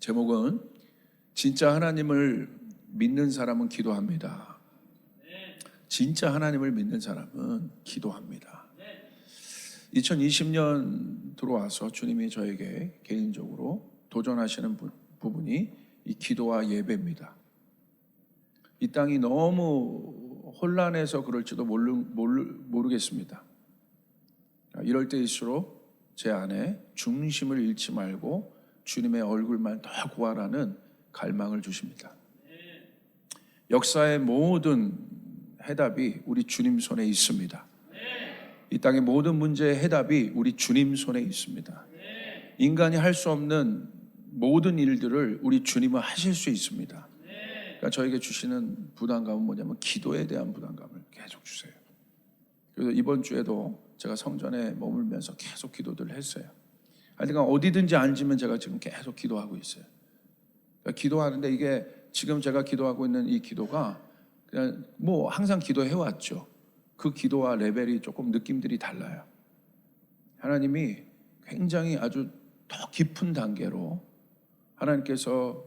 제목은 진짜 하나님을 믿는 사람은 기도합니다. 진짜 하나님을 믿는 사람은 기도합니다. 2020년 들어와서 주님이 저에게 개인적으로 도전하시는 부분이 이 기도와 예배입니다. 이 땅이 너무 혼란해서 그럴지도 모르겠습니다. 이럴 때일수록 제 안에 중심을 잃지 말고 주님의 얼굴만 더 구하라는 갈망을 주십니다. 역사의 모든 해답이 우리 주님 손에 있습니다. 이 땅의 모든 문제의 해답이 우리 주님 손에 있습니다. 인간이 할 수 없는 모든 일들을 우리 주님은 하실 수 있습니다. 그러니까 저에게 주시는 부담감은 뭐냐면 기도에 대한 부담감을 계속 주세요. 그래서 이번 주에도 제가 성전에 머물면서 계속 기도들을 했어요. 하여튼 어디든지 앉으면 제가 지금 계속 기도하고 있어요. 그러니까 기도하는데 이게 지금 제가 기도하고 있는 이 기도가 그냥 뭐 항상 기도해왔죠. 그 기도와 레벨이 조금 느낌들이 달라요. 하나님이 굉장히 아주 더 깊은 단계로 하나님께서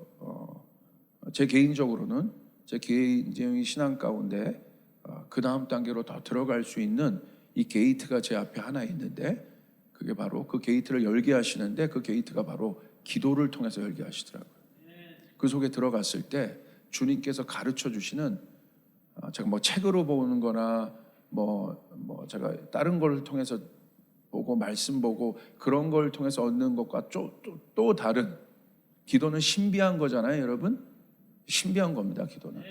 제 개인적으로는 제 개인적인 신앙 가운데 그 다음 단계로 더 들어갈 수 있는 이 게이트가 제 앞에 하나 있는데 그게 바로 그 게이트를 열게 하시는데 그 게이트가 바로 기도를 통해서 열게 하시더라고요. 그 속에 들어갔을 때 주님께서 가르쳐 주시는 제가 뭐 책으로 보는 거나 뭐 제가 다른 걸 통해서 보고 말씀 보고 그런 걸 통해서 얻는 것과 또 다른 기도는 신비한 거잖아요, 여러분. 신비한 겁니다, 기도는.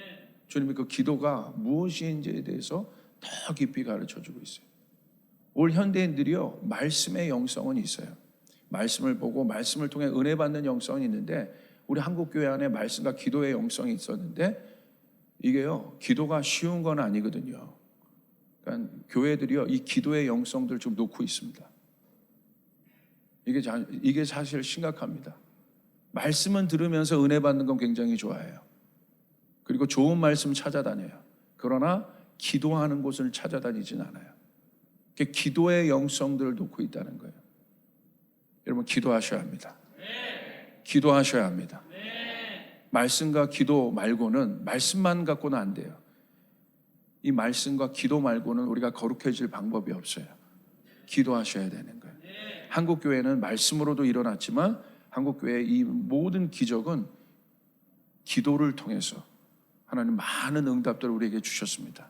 주님이 그 기도가 무엇인지에 대해서 더 깊이 가르쳐 주고 있어요. 올 현대인들이요, 말씀의 영성은 있어요. 말씀을 보고 말씀을 통해 은혜 받는 영성이 있는데 우리 한국교회 안에 말씀과 기도의 영성이 있었는데 이게요, 기도가 쉬운 건 아니거든요. 그러니까 교회들이요, 이 기도의 영성들 좀 놓고 있습니다. 이게 사실 심각합니다. 말씀은 들으면서 은혜 받는 건 굉장히 좋아해요. 그리고 좋은 말씀 찾아다녀요. 그러나 기도하는 곳을 찾아다니진 않아요. 기도의 영성들을 놓고 있다는 거예요. 여러분, 기도하셔야 합니다. 기도하셔야 합니다. 말씀과 기도 말고는, 말씀만 갖고는 안 돼요. 이 말씀과 기도 말고는 우리가 거룩해질 방법이 없어요. 기도하셔야 되는 거예요. 한국교회는 말씀으로도 일어났지만 한국교회의 이 모든 기적은 기도를 통해서 하나님 많은 응답들을 우리에게 주셨습니다.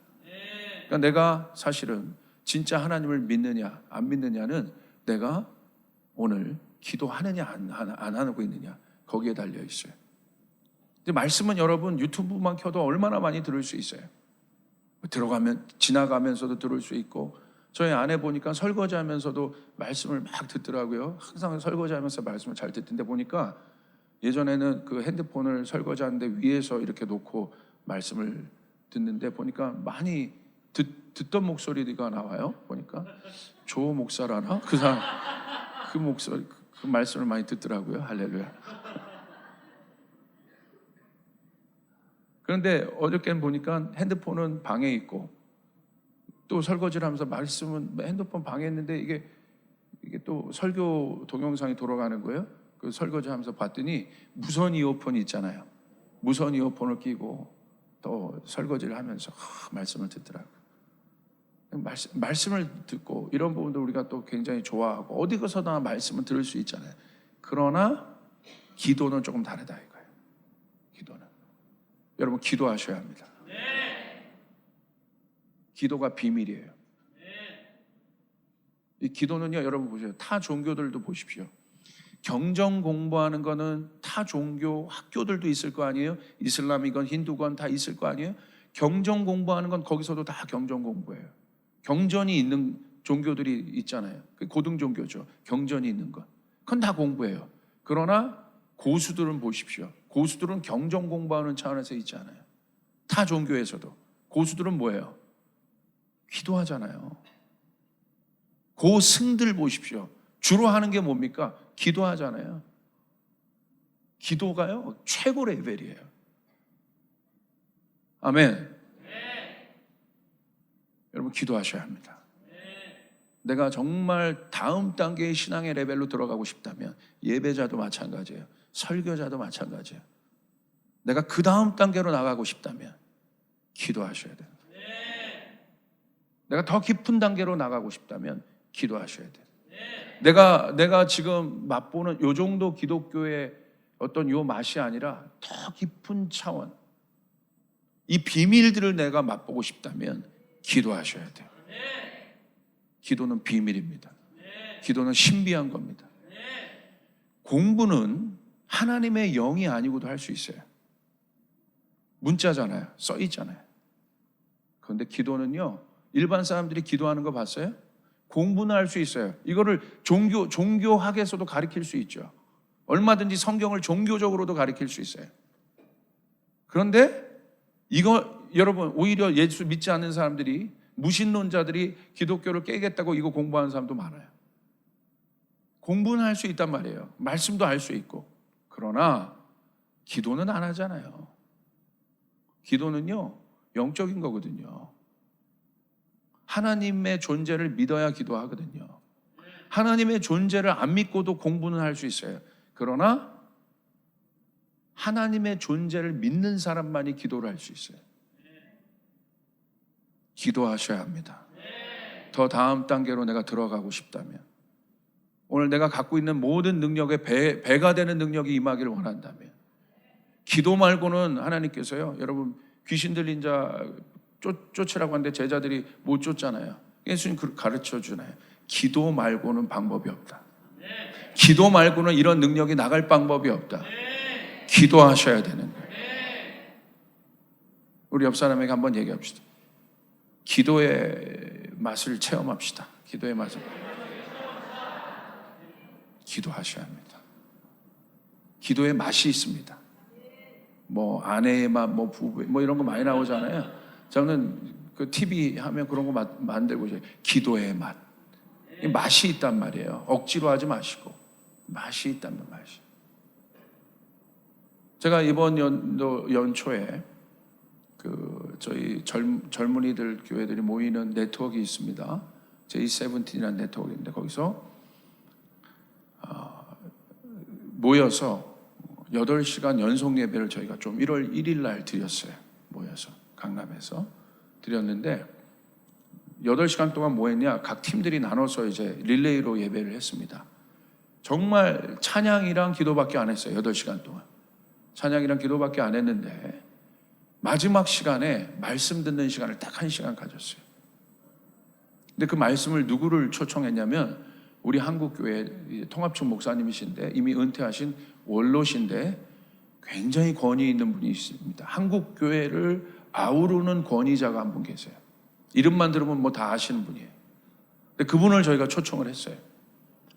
그러니까 내가 사실은 진짜 하나님을 믿느냐 안 믿느냐는 내가 오늘 기도하느냐 안 하고 있느냐 거기에 달려 있어요. 근데 말씀은 여러분 유튜브만 켜도 얼마나 많이 들을 수 있어요. 지나가면서도 들을 수 있고, 저희 아내 보니까 설거지하면서도 말씀을 막 듣더라고요. 항상 설거지하면서 말씀을 잘 듣던데 보니까 예전에는 그 핸드폰을 설거지하는데 위에서 이렇게 놓고 말씀을 듣는데 보니까 많이 듣던 목소리가 나와요. 보니까 조 목사라나 그 사람 그 목소리 그 말씀을 많이 듣더라고요. 할렐루야. 그런데 어저께는 보니까 핸드폰은 방에 있고 또 설거지를 하면서 말씀은 핸드폰 방에 있는데 이게 또 설교 동영상이 돌아가는 거예요. 그 설거지 하면서 봤더니 무선 이어폰이 있잖아요. 무선 이어폰을 끼고 또 설거지를 하면서 말씀을 듣더라고요. 말씀을 듣고 이런 부분도 우리가 또 굉장히 좋아하고 어디 가서나 말씀을 들을 수 있잖아요. 그러나 기도는 조금 다르다 이거예요. 기도는 여러분 기도하셔야 합니다. 기도가 비밀이에요. 이 기도는요, 여러분 보세요. 타 종교들도 보십시오. 경전 공부하는 거는 타 종교 학교들도 있을 거 아니에요? 이슬람이건 힌두건 다 있을 거 아니에요? 경전 공부하는 건 거기서도 다 경전 공부예요. 경전이 있는 종교들이 있잖아요. 고등 종교죠. 경전이 있는 건. 그건 다 공부예요. 그러나 고수들은 보십시오. 고수들은 경전 공부하는 차원에서 있지 않아요. 타 종교에서도. 고수들은 뭐예요? 기도하잖아요. 고승들 보십시오. 주로 하는 게 뭡니까? 기도하잖아요. 기도가요, 최고 레벨이에요. 아멘. 여러분 기도하셔야 합니다. 내가 정말 다음 단계의 신앙의 레벨로 들어가고 싶다면 예배자도 마찬가지예요. 설교자도 마찬가지예요. 내가 그 다음 단계로 나가고 싶다면 기도하셔야 돼요. 내가 더 깊은 단계로 나가고 싶다면 기도하셔야 돼요. 내가 지금 맛보는 요 정도 기독교의 어떤 요 맛이 아니라 더 깊은 차원, 이 비밀들을 내가 맛보고 싶다면 기도하셔야 돼요. 기도는 비밀입니다. 기도는 신비한 겁니다. 공부는 하나님의 영이 아니고도 할 수 있어요. 문자잖아요. 써 있잖아요. 그런데 기도는요, 일반 사람들이 기도하는 거 봤어요? 공부는 할 수 있어요. 이거를 종교학에서도 가르칠 수 있죠. 얼마든지 성경을 종교적으로도 가르칠 수 있어요. 그런데 이거 여러분, 오히려 예수 믿지 않는 사람들이, 무신론자들이 기독교를 깨겠다고 이거 공부하는 사람도 많아요. 공부는 할 수 있단 말이에요. 말씀도 알 수 있고. 그러나 기도는 안 하잖아요. 기도는요, 영적인 거거든요. 하나님의 존재를 믿어야 기도하거든요. 하나님의 존재를 안 믿고도 공부는 할 수 있어요. 그러나 하나님의 존재를 믿는 사람만이 기도를 할 수 있어요. 기도하셔야 합니다. 더 다음 단계로 내가 들어가고 싶다면, 오늘 내가 갖고 있는 모든 능력에 배가 되는 능력이 임하기를 원한다면, 기도 말고는 하나님께서요, 여러분 귀신 들린 자 쫓으라고 하는데 제자들이 못 쫓잖아요. 예수님 가르쳐 주나요? 기도 말고는 방법이 없다. 기도 말고는 이런 능력이 나갈 방법이 없다. 기도하셔야 되는 거예요. 우리 옆 사람에게 한번 얘기합시다. 기도의 맛을 체험합시다. 기도의 맛을. 기도하셔야 합니다. 기도의 맛이 있습니다. 뭐 아내의 맛, 뭐 부부의 뭐 이런 거 많이 나오잖아요. 저는 그 TV 하면 그런 거 만들고 있어요. 기도의 맛. 맛이 있단 말이에요. 억지로 하지 마시고 맛이 있단 맛이. 제가 이번 연초에 그 저희 젊은이들 교회들이 모이는 네트워크가 있습니다. J17이라는 네트워크인데 거기서 모여서 8시간 연속 예배를 저희가 좀 1월 1일 날 드렸어요. 모여서 강남에서 드렸는데 8시간 동안 뭐 했냐? 각 팀들이 나눠서 이제 릴레이로 예배를 했습니다. 정말 찬양이랑 기도밖에 안 했어요. 8시간 동안. 찬양이랑 기도밖에 안 했는데 마지막 시간에 말씀 듣는 시간을 딱 1시간 가졌어요. 근데 그 말씀을 누구를 초청했냐면 우리 한국교회 통합청 목사님이신데 이미 은퇴하신 원로신데 굉장히 권위 있는 분이 있습니다. 한국교회를 아우르는 권위자가 한 분 계세요. 이름만 들으면 뭐 다 아시는 분이에요. 근데 그분을 저희가 초청을 했어요.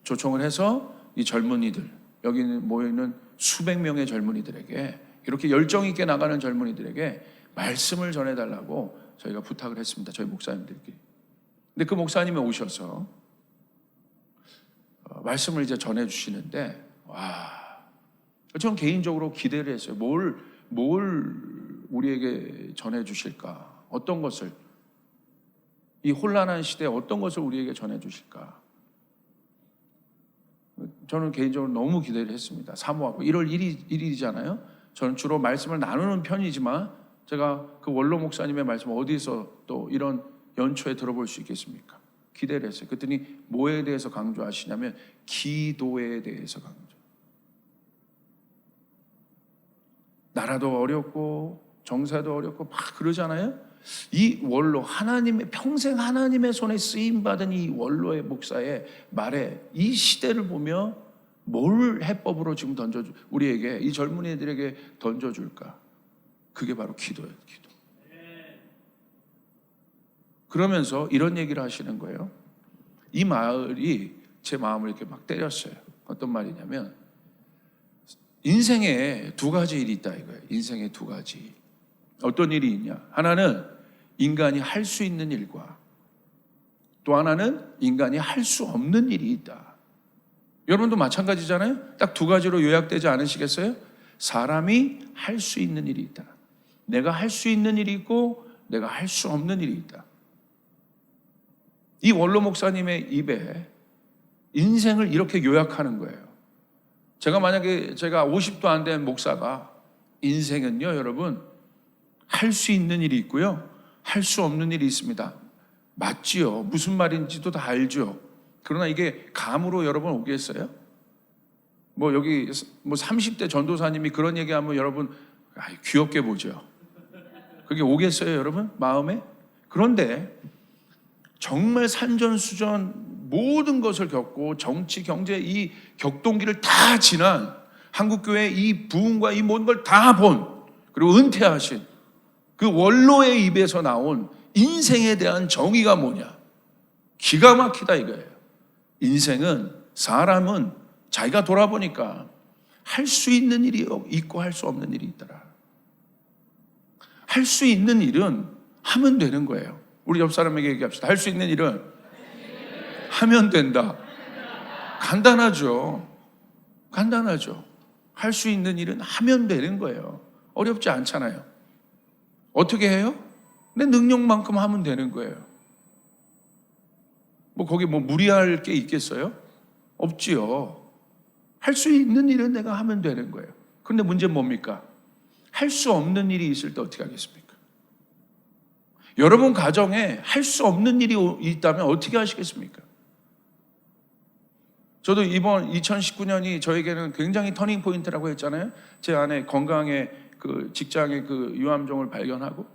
초청을 해서 이 젊은이들, 여기 모여있는 수백 명의 젊은이들에게, 이렇게 열정 있게 나가는 젊은이들에게 말씀을 전해달라고 저희가 부탁을 했습니다. 저희 목사님들끼리. 근데 그 목사님이 오셔서 말씀을 이제 전해주시는데, 와, 저는 개인적으로 기대를 했어요. 뭘 우리에게 전해주실까? 어떤 것을, 이 혼란한 시대에 어떤 것을 우리에게 전해주실까? 저는 개인적으로 너무 기대를 했습니다. 사모하고 1월 1일이잖아요. 저는 주로 말씀을 나누는 편이지만 제가 그 원로 목사님의 말씀 어디서 또 이런 연초에 들어볼 수 있겠습니까? 기대를 했어요. 그랬더니 뭐에 대해서 강조하시냐면 기도에 대해서 강조. 나라도 어렵고 정사도 어렵고 막 그러잖아요. 이 원로, 하나님의 평생 하나님의 손에 쓰임 받은 이 원로의 목사의 말에 이 시대를 보며 뭘 해법으로 지금 우리에게, 이 젊은이들에게 던져줄까? 그게 바로 기도예요. 기도. 그러면서 이런 얘기를 하시는 거예요. 이 말이 제 마음을 이렇게 막 때렸어요. 어떤 말이냐면 인생에 두 가지 일이 있다 이거예요. 인생에 두 가지. 어떤 일이 있냐? 하나는 인간이 할 수 있는 일과 또 하나는 인간이 할 수 없는 일이 있다. 여러분도 마찬가지잖아요. 딱 두 가지로 요약되지 않으시겠어요? 사람이 할 수 있는 일이 있다. 내가 할 수 있는 일이 있고 내가 할 수 없는 일이 있다. 이 원로 목사님의 입에 인생을 이렇게 요약하는 거예요. 제가 50도 안 된 목사가 인생은요, 여러분, 할 수 있는 일이 있고요, 할 수 없는 일이 있습니다. 맞지요? 무슨 말인지도 다 알죠. 그러나 이게 감으로 여러분 오겠어요? 뭐 여기 30대 전도사님이 그런 얘기하면 여러분 귀엽게 보죠. 그게 오겠어요, 여러분? 마음에? 그런데 정말 산전수전 모든 것을 겪고 정치, 경제 이 격동기를 다 지난 한국교회 이 부흥과 이 모든 걸 다 본, 그리고 은퇴하신 그 원로의 입에서 나온 인생에 대한 정의가 뭐냐? 기가 막히다 이거예요. 인생은, 사람은 자기가 돌아보니까 할 수 있는 일이 있고 할 수 없는 일이 있더라. 할 수 있는 일은 하면 되는 거예요. 우리 옆 사람에게 얘기합시다. 할 수 있는 일은 하면 된다. 간단하죠. 간단하죠. 할 수 있는 일은 하면 되는 거예요. 어렵지 않잖아요. 어떻게 해요? 내 능력만큼 하면 되는 거예요. 거기 무리할 게 있겠어요? 없지요. 할 수 있는 일은 내가 하면 되는 거예요. 그런데 문제는 뭡니까? 할 수 없는 일이 있을 때 어떻게 하겠습니까? 여러분 가정에 할 수 없는 일이 있다면 어떻게 하시겠습니까? 저도 이번 2019년이 저에게는 굉장히 터닝 포인트라고 했잖아요. 제 안에 건강의 직장의 유암종을 발견하고,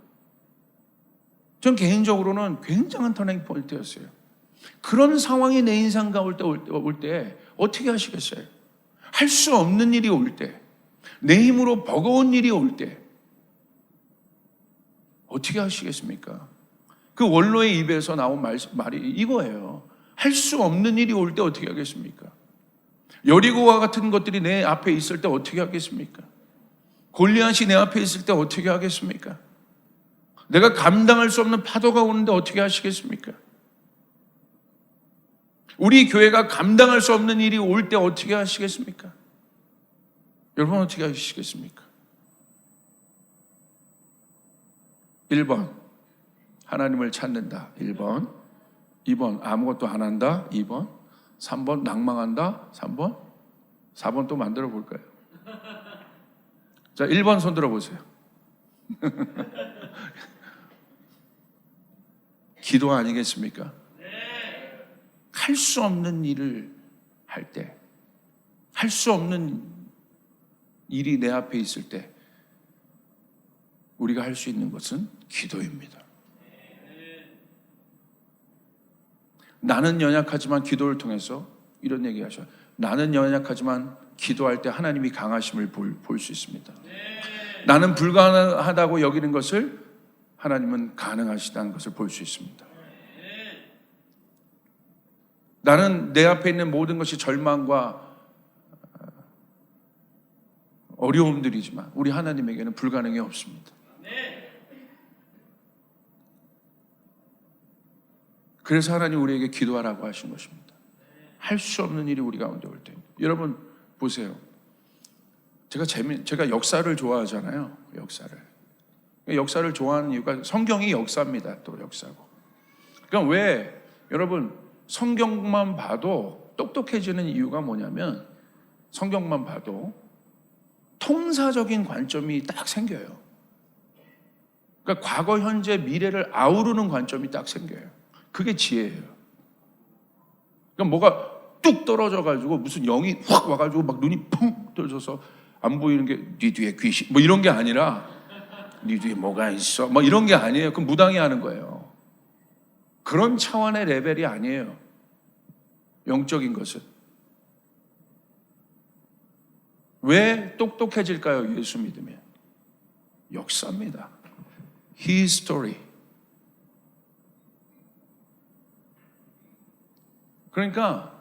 전 개인적으로는 굉장한 터닝 포인트였어요. 그런 상황이 내 인생 가운데 올 때 어떻게 하시겠어요? 할 수 없는 일이 올 때, 내 힘으로 버거운 일이 올 때 어떻게 하시겠습니까? 그 원로의 입에서 나온 말이 이거예요. 할 수 없는 일이 올 때 어떻게 하겠습니까? 여리고와 같은 것들이 내 앞에 있을 때 어떻게 하겠습니까? 골리앗이 내 앞에 있을 때 어떻게 하겠습니까? 내가 감당할 수 없는 파도가 오는데 어떻게 하시겠습니까? 우리 교회가 감당할 수 없는 일이 올 때 어떻게 하시겠습니까? 여러분 어떻게 하시겠습니까? 1번 하나님을 찾는다. 1번. 2번 아무것도 안 한다. 2번. 3번 낭망한다. 3번. 4번 또 만들어 볼까요? 자, 1번 손 들어 보세요. 기도 아니겠습니까? 할 수 없는 일을 할 때, 할 수 없는 일이 내 앞에 있을 때 우리가 할 수 있는 것은 기도입니다. 나는 연약하지만 기도를 통해서 이런 얘기 하셔요. 나는 연약하지만 기도할 때 하나님이 강하심을 볼 수 있습니다. 나는 불가능하다고 여기는 것을 하나님은 가능하시다는 것을 볼 수 있습니다. 나는 내 앞에 있는 모든 것이 절망과 어려움들이지만 우리 하나님에게는 불가능이 없습니다. 그래서 하나님 우리에게 기도하라고 하신 것입니다. 할 수 없는 일이 우리 가운데 올 때. 여러분 보세요. 제가 역사를 좋아하잖아요. 역사를 좋아하는 이유가 성경이 역사입니다. 또 역사고. 그러니까 왜 여러분 성경만 봐도 똑똑해지는 이유가 뭐냐면, 성경만 봐도 통사적인 관점이 딱 생겨요. 그러니까 과거, 현재, 미래를 아우르는 관점이 딱 생겨요. 그게 지혜예요. 그러니까 뭐가 뚝 떨어져가지고 무슨 영이 확 와가지고 막 눈이 펑 떠져서 안 보이는 게 네 뒤에 귀신 뭐 이런 게 아니라 네 뒤에 뭐가 있어 뭐 이런 게 아니에요. 그럼 무당이 하는 거예요. 그런 차원의 레벨이 아니에요. 영적인 것은. 왜 똑똑해질까요? 예수 믿으면. 역사입니다. History. 그러니까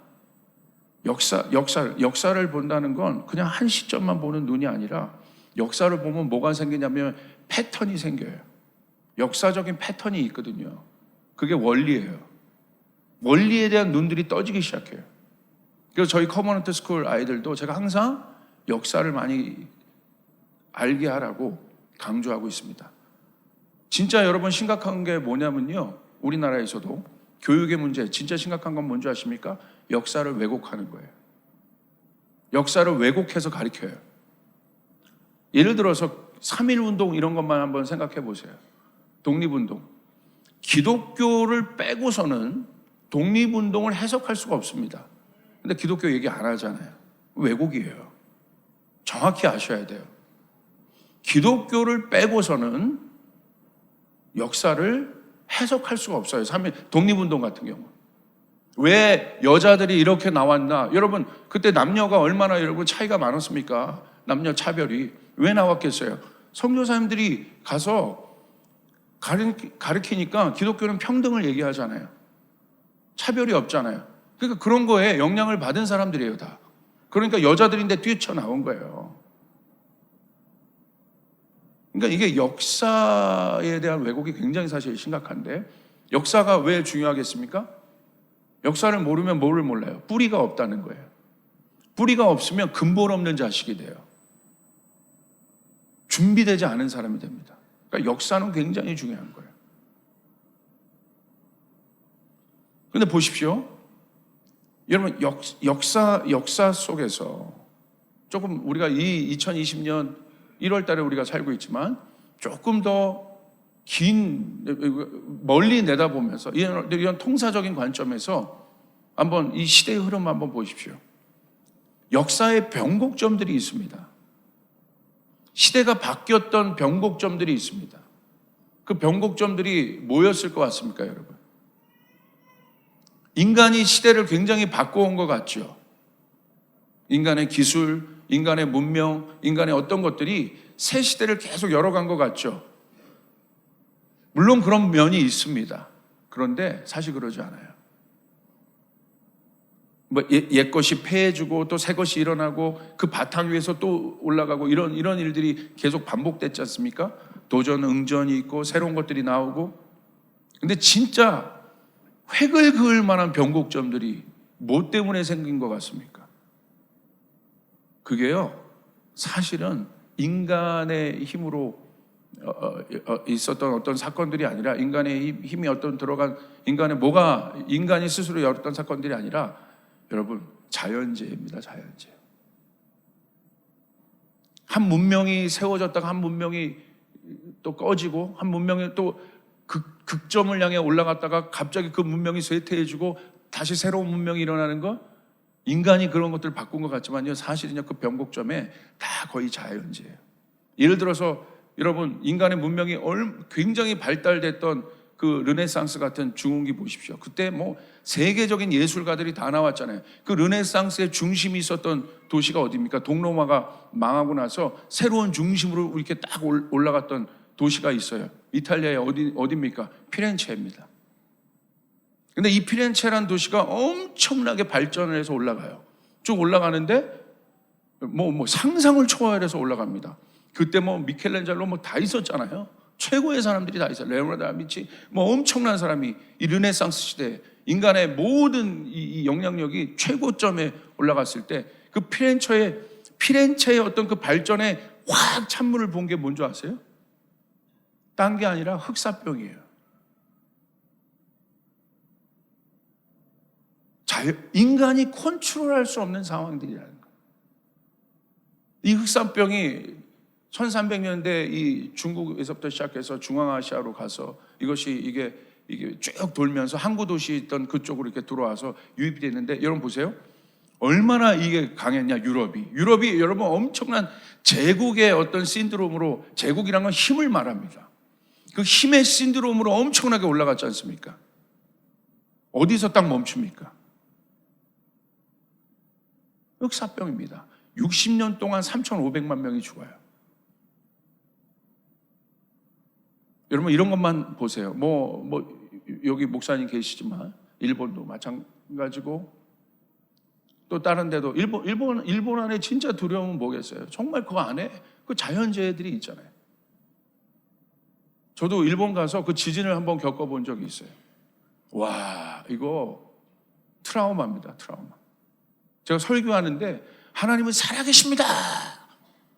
역사를 본다는 건 그냥 한 시점만 보는 눈이 아니라, 역사를 보면 뭐가 생기냐면 패턴이 생겨요. 역사적인 패턴이 있거든요. 그게 원리예요. 원리에 대한 눈들이 떠지기 시작해요. 그래서 저희 커버넌트 스쿨 아이들도 제가 항상 역사를 많이 알게 하라고 강조하고 있습니다. 진짜 여러분 심각한 게 뭐냐면요, 우리나라에서도 교육의 문제 진짜 심각한 건 뭔지 아십니까? 역사를 왜곡하는 거예요. 역사를 왜곡해서 가르쳐요. 예를 들어서 3.1운동 이런 것만 한번 생각해 보세요. 독립운동. 기독교를 빼고서는 독립운동을 해석할 수가 없습니다. 근데 기독교 얘기 안 하잖아요. 왜곡이에요. 정확히 아셔야 돼요. 기독교를 빼고서는 역사를 해석할 수가 없어요. 독립운동 같은 경우. 왜 여자들이 이렇게 나왔나? 여러분, 그때 남녀가 얼마나 여러분 차이가 많았습니까? 남녀 차별이. 왜 나왔겠어요? 선교사님들이 가서 가르치니까 기독교는 평등을 얘기하잖아요. 차별이 없잖아요. 그러니까 그런 거에 영향을 받은 사람들이에요, 다. 그러니까 여자들인데 뛰쳐나온 거예요. 그러니까 이게 역사에 대한 왜곡이 굉장히 사실 심각한데, 역사가 왜 중요하겠습니까? 역사를 모르면 뭐를 몰라요? 뿌리가 없다는 거예요. 뿌리가 없으면 근본 없는 자식이 돼요. 준비되지 않은 사람이 됩니다. 그러니까 역사는 굉장히 중요한 거예요. 그런데 보십시오. 여러분, 역사 속에서 조금 우리가 이 2020년 1월 달에 우리가 살고 있지만 조금 더 멀리 내다보면서 이런 통사적인 관점에서 한번 이 시대의 흐름 한번 보십시오. 역사의 변곡점들이 있습니다. 시대가 바뀌었던 변곡점들이 있습니다. 그 변곡점들이 뭐였을 것 같습니까, 여러분? 인간이 시대를 굉장히 바꿔온 것 같죠. 인간의 기술, 인간의 문명, 인간의 어떤 것들이 새 시대를 계속 열어간 것 같죠. 물론 그런 면이 있습니다. 그런데 사실 그러지 않아요. 옛 것이 폐해지고 또 새 것이 일어나고 그 바탕 위에서 또 올라가고 이런 일들이 계속 반복됐지 않습니까? 도전, 응전이 있고 새로운 것들이 나오고. 근데 진짜 획을 그을 만한 변곡점들이 뭐 때문에 생긴 것 같습니까? 그게요, 사실은 인간의 힘으로 있었던 어떤 사건들이 아니라, 인간의 힘이 어떤 들어간 인간이 스스로 열었던 사건들이 아니라, 여러분, 자연재해입니다. 자연재해. 한 문명이 세워졌다가 한 문명이 또 꺼지고, 한 문명이 또 극점을 향해 올라갔다가 갑자기 그 문명이 쇠퇴해지고 다시 새로운 문명이 일어나는 거, 인간이 그런 것들을 바꾼 것 같지만요, 사실은요, 그 변곡점에 다 거의 자연재해예요. 예를 들어서 여러분, 인간의 문명이 굉장히 발달됐던 그 르네상스 같은 중흥기 보십시오. 그때 뭐 세계적인 예술가들이 다 나왔잖아요. 그 르네상스의 중심이 있었던 도시가 어디입니까? 동로마가 망하고 나서 새로운 중심으로 이렇게 딱 올라갔던 도시가 있어요. 이탈리아의 어디입니까? 피렌체입니다. 근데 이 피렌체라는 도시가 엄청나게 발전을 해서 올라가요. 쭉 올라가는데 뭐 상상을 초월해서 올라갑니다. 그때 뭐 미켈란젤로 뭐 다 있었잖아요. 최고의 사람들이 다 있어요. 레오나르도 다빈치, 뭐 엄청난 사람이 이 르네상스 시대에 인간의 모든 이 영향력이 최고점에 올라갔을 때, 그 피렌체의 어떤 그 발전에 확 찬물을 본 게 뭔지 아세요? 딴 게 아니라 흑사병이에요. 인간이 컨트롤할 수 없는 상황들이라는 거예요. 이 흑사병이 1300년대 이 중국에서부터 시작해서 중앙아시아로 가서 이게 쭉 돌면서 항구 도시 있던 그쪽으로 이렇게 들어와서 유입이 됐는데, 여러분 보세요. 얼마나 이게 강했냐, 유럽이 여러분 엄청난 제국의 어떤 신드롬으로, 제국이란 건 힘을 말합니다. 그 힘의 신드롬으로 엄청나게 올라갔지 않습니까? 어디서 딱 멈춥니까? 흑사병입니다. 60년 동안 3,500만 명이 죽어요. 여러분, 이런 것만 보세요. 여기 목사님 계시지만 일본도 마찬가지고, 또 다른 데도 일본 안에 진짜 두려움은 뭐겠어요? 정말 그 안에 그 자연재해들이 있잖아요. 저도 일본 가서 그 지진을 한번 겪어본 적이 있어요. 와, 이거 트라우마입니다. 트라우마. 제가 설교하는데 하나님은 살아계십니다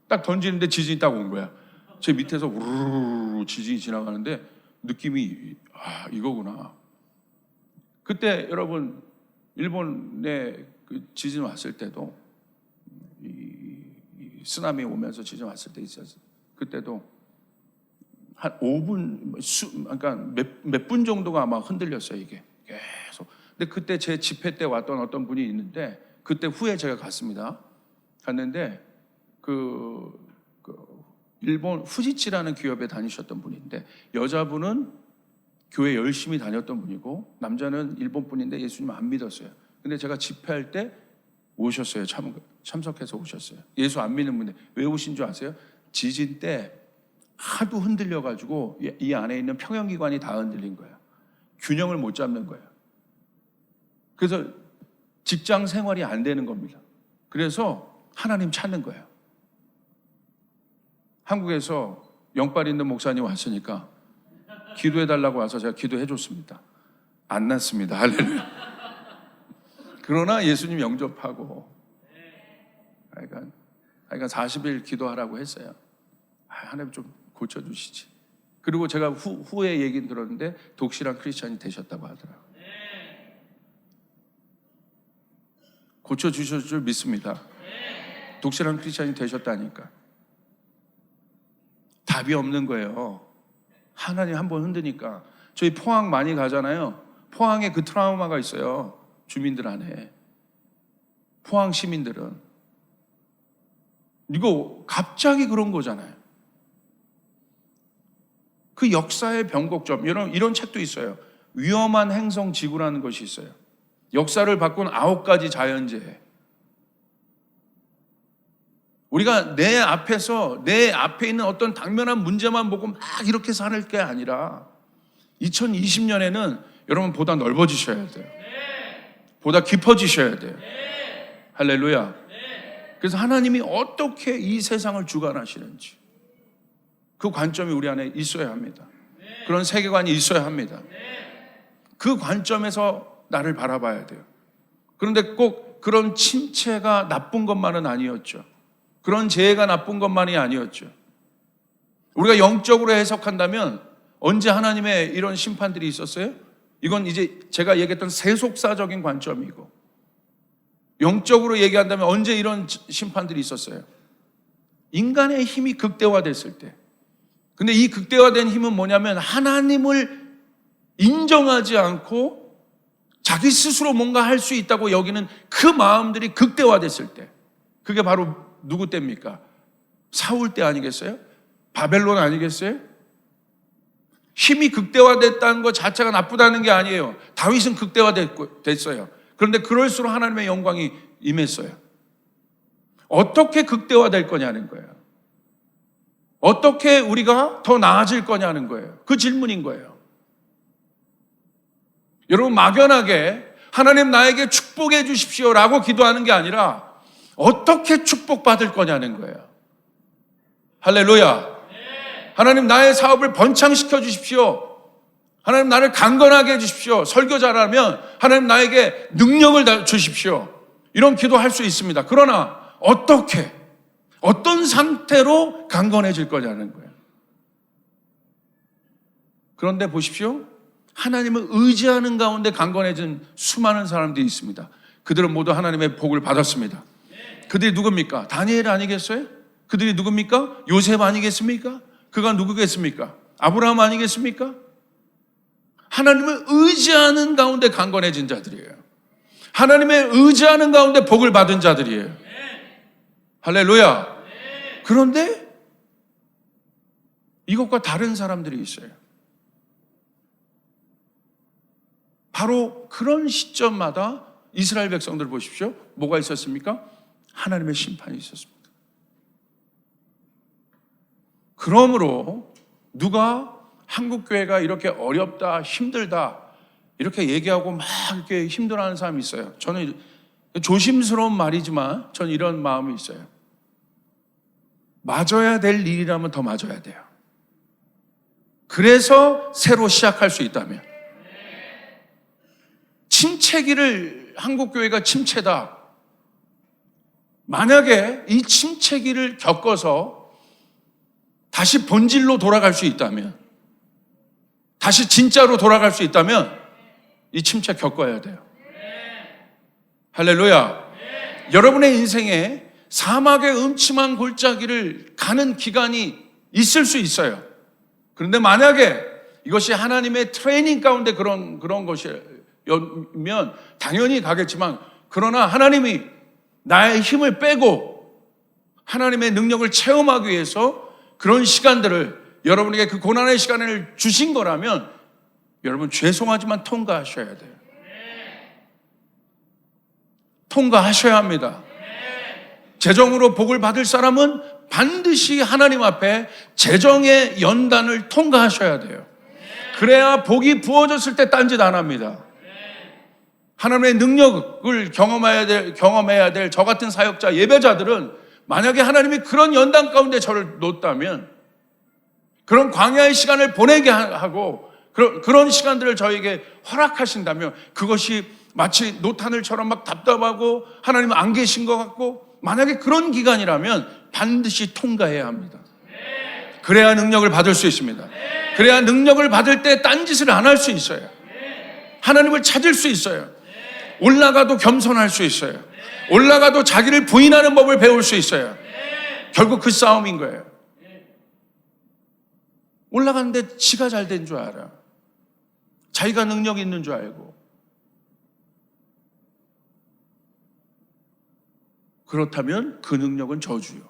딱 던지는데 지진이 딱 온 거야. 제 밑에서 우르르 지진이 지나가는데 느낌이, 이거구나. 그때 여러분, 일본에 그 지진 왔을 때도 쓰나미 오면서 지진 왔을 때 있었어요. 그때도 한 5분, 그러니까 몇 분 정도가 아마 흔들렸어요, 이게. 계속. 근데 그때 제 집회 때 왔던 어떤 분이 있는데, 그때 후에 제가 갔습니다. 갔는데, 일본 후지치라는 기업에 다니셨던 분인데, 여자분은 교회 열심히 다녔던 분이고, 남자는 일본 분인데 예수님 안 믿었어요. 근데 제가 집회할 때 오셨어요. 참석해서 오셨어요. 예수 안 믿는 분인데, 왜 오신 줄 아세요? 지진 때 하도 흔들려가지고 이 안에 있는 평형기관이 다 흔들린 거예요. 균형을 못 잡는 거예요. 그래서 직장 생활이 안 되는 겁니다. 그래서 하나님 찾는 거예요. 한국에서 영빨 있는 목사님 왔으니까 기도해달라고 와서 제가 기도해 줬습니다. 안 났습니다. 할렐루야. 그러나 예수님 영접하고 그러니까 40일 기도하라고 했어요. 하나님 좀 고쳐주시지. 그리고 제가 후에 얘기 들었는데 독실한 크리스찬이 되셨다고 하더라고요. 고쳐주실 줄 믿습니다. 독실한 크리스찬이 되셨다니까. 답이 없는 거예요. 하나님 한번 흔드니까. 저희 포항 많이 가잖아요. 포항에 그 트라우마가 있어요. 주민들 안에. 포항 시민들은. 이거 갑자기 그런 거잖아요. 그 역사의 변곡점, 이런 책도 있어요. 위험한 행성 지구라는 것이 있어요. 역사를 바꾼 9가지 자연재해. 우리가 내 앞에 있는 어떤 당면한 문제만 보고 막 이렇게 사는 게 아니라 2020년에는 여러분 보다 넓어지셔야 돼요. 보다 깊어지셔야 돼요. 할렐루야. 그래서 하나님이 어떻게 이 세상을 주관하시는지 그 관점이 우리 안에 있어야 합니다. 그런 세계관이 있어야 합니다. 그 관점에서 나를 바라봐야 돼요. 그런데 꼭 그런 침체가 나쁜 것만은 아니었죠. 그런 재해가 나쁜 것만이 아니었죠. 우리가 영적으로 해석한다면 언제 하나님의 이런 심판들이 있었어요? 이건 이제 제가 얘기했던 세속사적인 관점이고, 영적으로 얘기한다면 언제 이런 심판들이 있었어요? 인간의 힘이 극대화됐을 때. 근데 이 극대화된 힘은 뭐냐면 하나님을 인정하지 않고 자기 스스로 뭔가 할 수 있다고 여기는 그 마음들이 극대화됐을 때. 그게 바로 누구 때입니까? 사울 때 아니겠어요? 바벨론 아니겠어요? 힘이 극대화됐다는 것 자체가 나쁘다는 게 아니에요. 다윗은 극대화됐어요. 그런데 그럴수록 하나님의 영광이 임했어요. 어떻게 극대화될 거냐는 거예요. 어떻게 우리가 더 나아질 거냐는 거예요. 그 질문인 거예요. 여러분, 막연하게 하나님 나에게 축복해 주십시오라고 기도하는 게 아니라 어떻게 축복받을 거냐는 거예요. 할렐루야. 하나님 나의 사업을 번창시켜 주십시오. 하나님 나를 강건하게 해 주십시오. 설교자라면 하나님 나에게 능력을 주십시오. 이런 기도할 수 있습니다. 그러나 어떻게, 어떤 상태로 강건해질 거냐는 거예요. 그런데 보십시오. 하나님을 의지하는 가운데 강건해진 수많은 사람들이 있습니다. 그들은 모두 하나님의 복을 받았습니다. 그들이 누굽니까? 다니엘 아니겠어요? 그들이 누굽니까? 요셉 아니겠습니까? 그가 누구겠습니까? 아브라함 아니겠습니까? 하나님을 의지하는 가운데 강건해진 자들이에요. 하나님의 의지하는 가운데 복을 받은 자들이에요. 할렐루야. 그런데 이것과 다른 사람들이 있어요. 바로 그런 시점마다 이스라엘 백성들 보십시오. 뭐가 있었습니까? 하나님의 심판이 있었습니다. 그러므로 누가 한국교회가 이렇게 어렵다, 힘들다 이렇게 얘기하고 막 이렇게 힘들어하는 사람이 있어요. 저는 조심스러운 말이지만 저는 이런 마음이 있어요. 맞아야 될 일이라면 더 맞아야 돼요. 그래서 새로 시작할 수 있다면. 침체기를 한국교회가 침체다. 만약에 이 침체기를 겪어서 다시 본질로 돌아갈 수 있다면, 다시 진짜로 돌아갈 수 있다면 이 침체 겪어야 돼요. 할렐루야. 여러분의 인생에 사막의 음침한 골짜기를 가는 기간이 있을 수 있어요. 그런데 만약에 이것이 하나님의 트레이닝 가운데 그런 것이면 당연히 가겠지만, 그러나 하나님이 나의 힘을 빼고 하나님의 능력을 체험하기 위해서 그런 시간들을, 여러분에게 그 고난의 시간을 주신 거라면 여러분 죄송하지만 통과하셔야 돼요. 통과하셔야 합니다. 재정으로 복을 받을 사람은 반드시 하나님 앞에 재정의 연단을 통과하셔야 돼요. 그래야 복이 부어졌을 때 딴짓 안 합니다. 하나님의 능력을 경험해야 될 저 같은 사역자, 예배자들은 만약에 하나님이 그런 연단 가운데 저를 놓다면, 그런 광야의 시간을 보내게 하고 그런 시간들을 저에게 허락하신다면, 그것이 마치 노타늘처럼 막 답답하고 하나님은 안 계신 것 같고, 만약에 그런 기간이라면 반드시 통과해야 합니다. 그래야 능력을 받을 수 있습니다. 그래야 능력을 받을 때 딴짓을 안 할 수 있어요. 하나님을 찾을 수 있어요. 올라가도 겸손할 수 있어요. 올라가도 자기를 부인하는 법을 배울 수 있어요. 결국 그 싸움인 거예요. 올라가는데 지가 잘 된 줄 알아. 자기가 능력 있는 줄 알고. 그렇다면 그 능력은 저주요.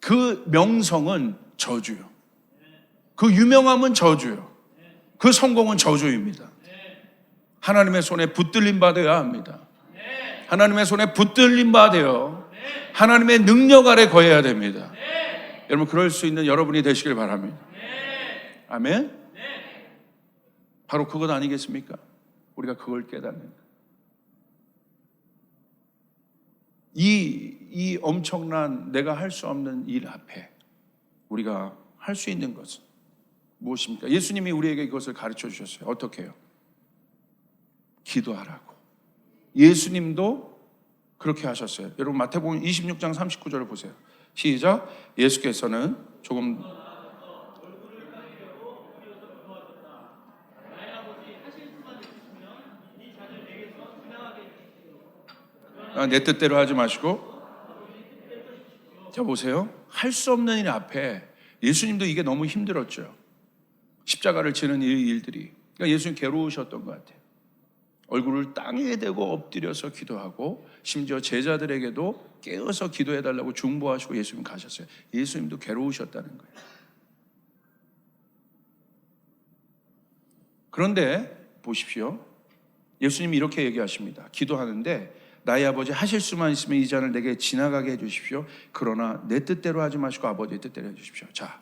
그 명성은 저주요. 그 유명함은 저주요. 그 성공은 저주입니다. 하나님의 손에 붙들림 받아야 합니다. 하나님의 손에 붙들림 받아요. 하나님의 능력 아래 거해야 됩니다. 여러분, 그럴 수 있는 여러분이 되시길 바랍니다. 아멘. 바로 그것 아니겠습니까? 우리가 그걸 깨닫는 것. 이 엄청난 내가 할 수 없는 일 앞에 우리가 할 수 있는 것은 무엇입니까? 예수님이 우리에게 이것을 가르쳐 주셨어요. 어떻게 해요? 기도하라고. 예수님도 그렇게 하셨어요. 여러분, 마태복음 26장 39절을 보세요. 시작. 예수께서는 조금 내 뜻대로 하지 마시고, 자 보세요. 할 수 없는 일 앞에 예수님도 이게 너무 힘들었죠. 십자가를 지는 일들이. 그러니까 예수님 괴로우셨던 것 같아요. 얼굴을 땅에 대고 엎드려서 기도하고, 심지어 제자들에게도 깨어서 기도해달라고 중보하시고 예수님 가셨어요. 예수님도 괴로우셨다는 거예요. 그런데 보십시오. 예수님이 이렇게 얘기하십니다. 기도하는데, 나의 아버지, 하실 수만 있으면 이 잔을 내게 지나가게 해주십시오. 그러나 내 뜻대로 하지 마시고 아버지의 뜻대로 해주십시오. 자,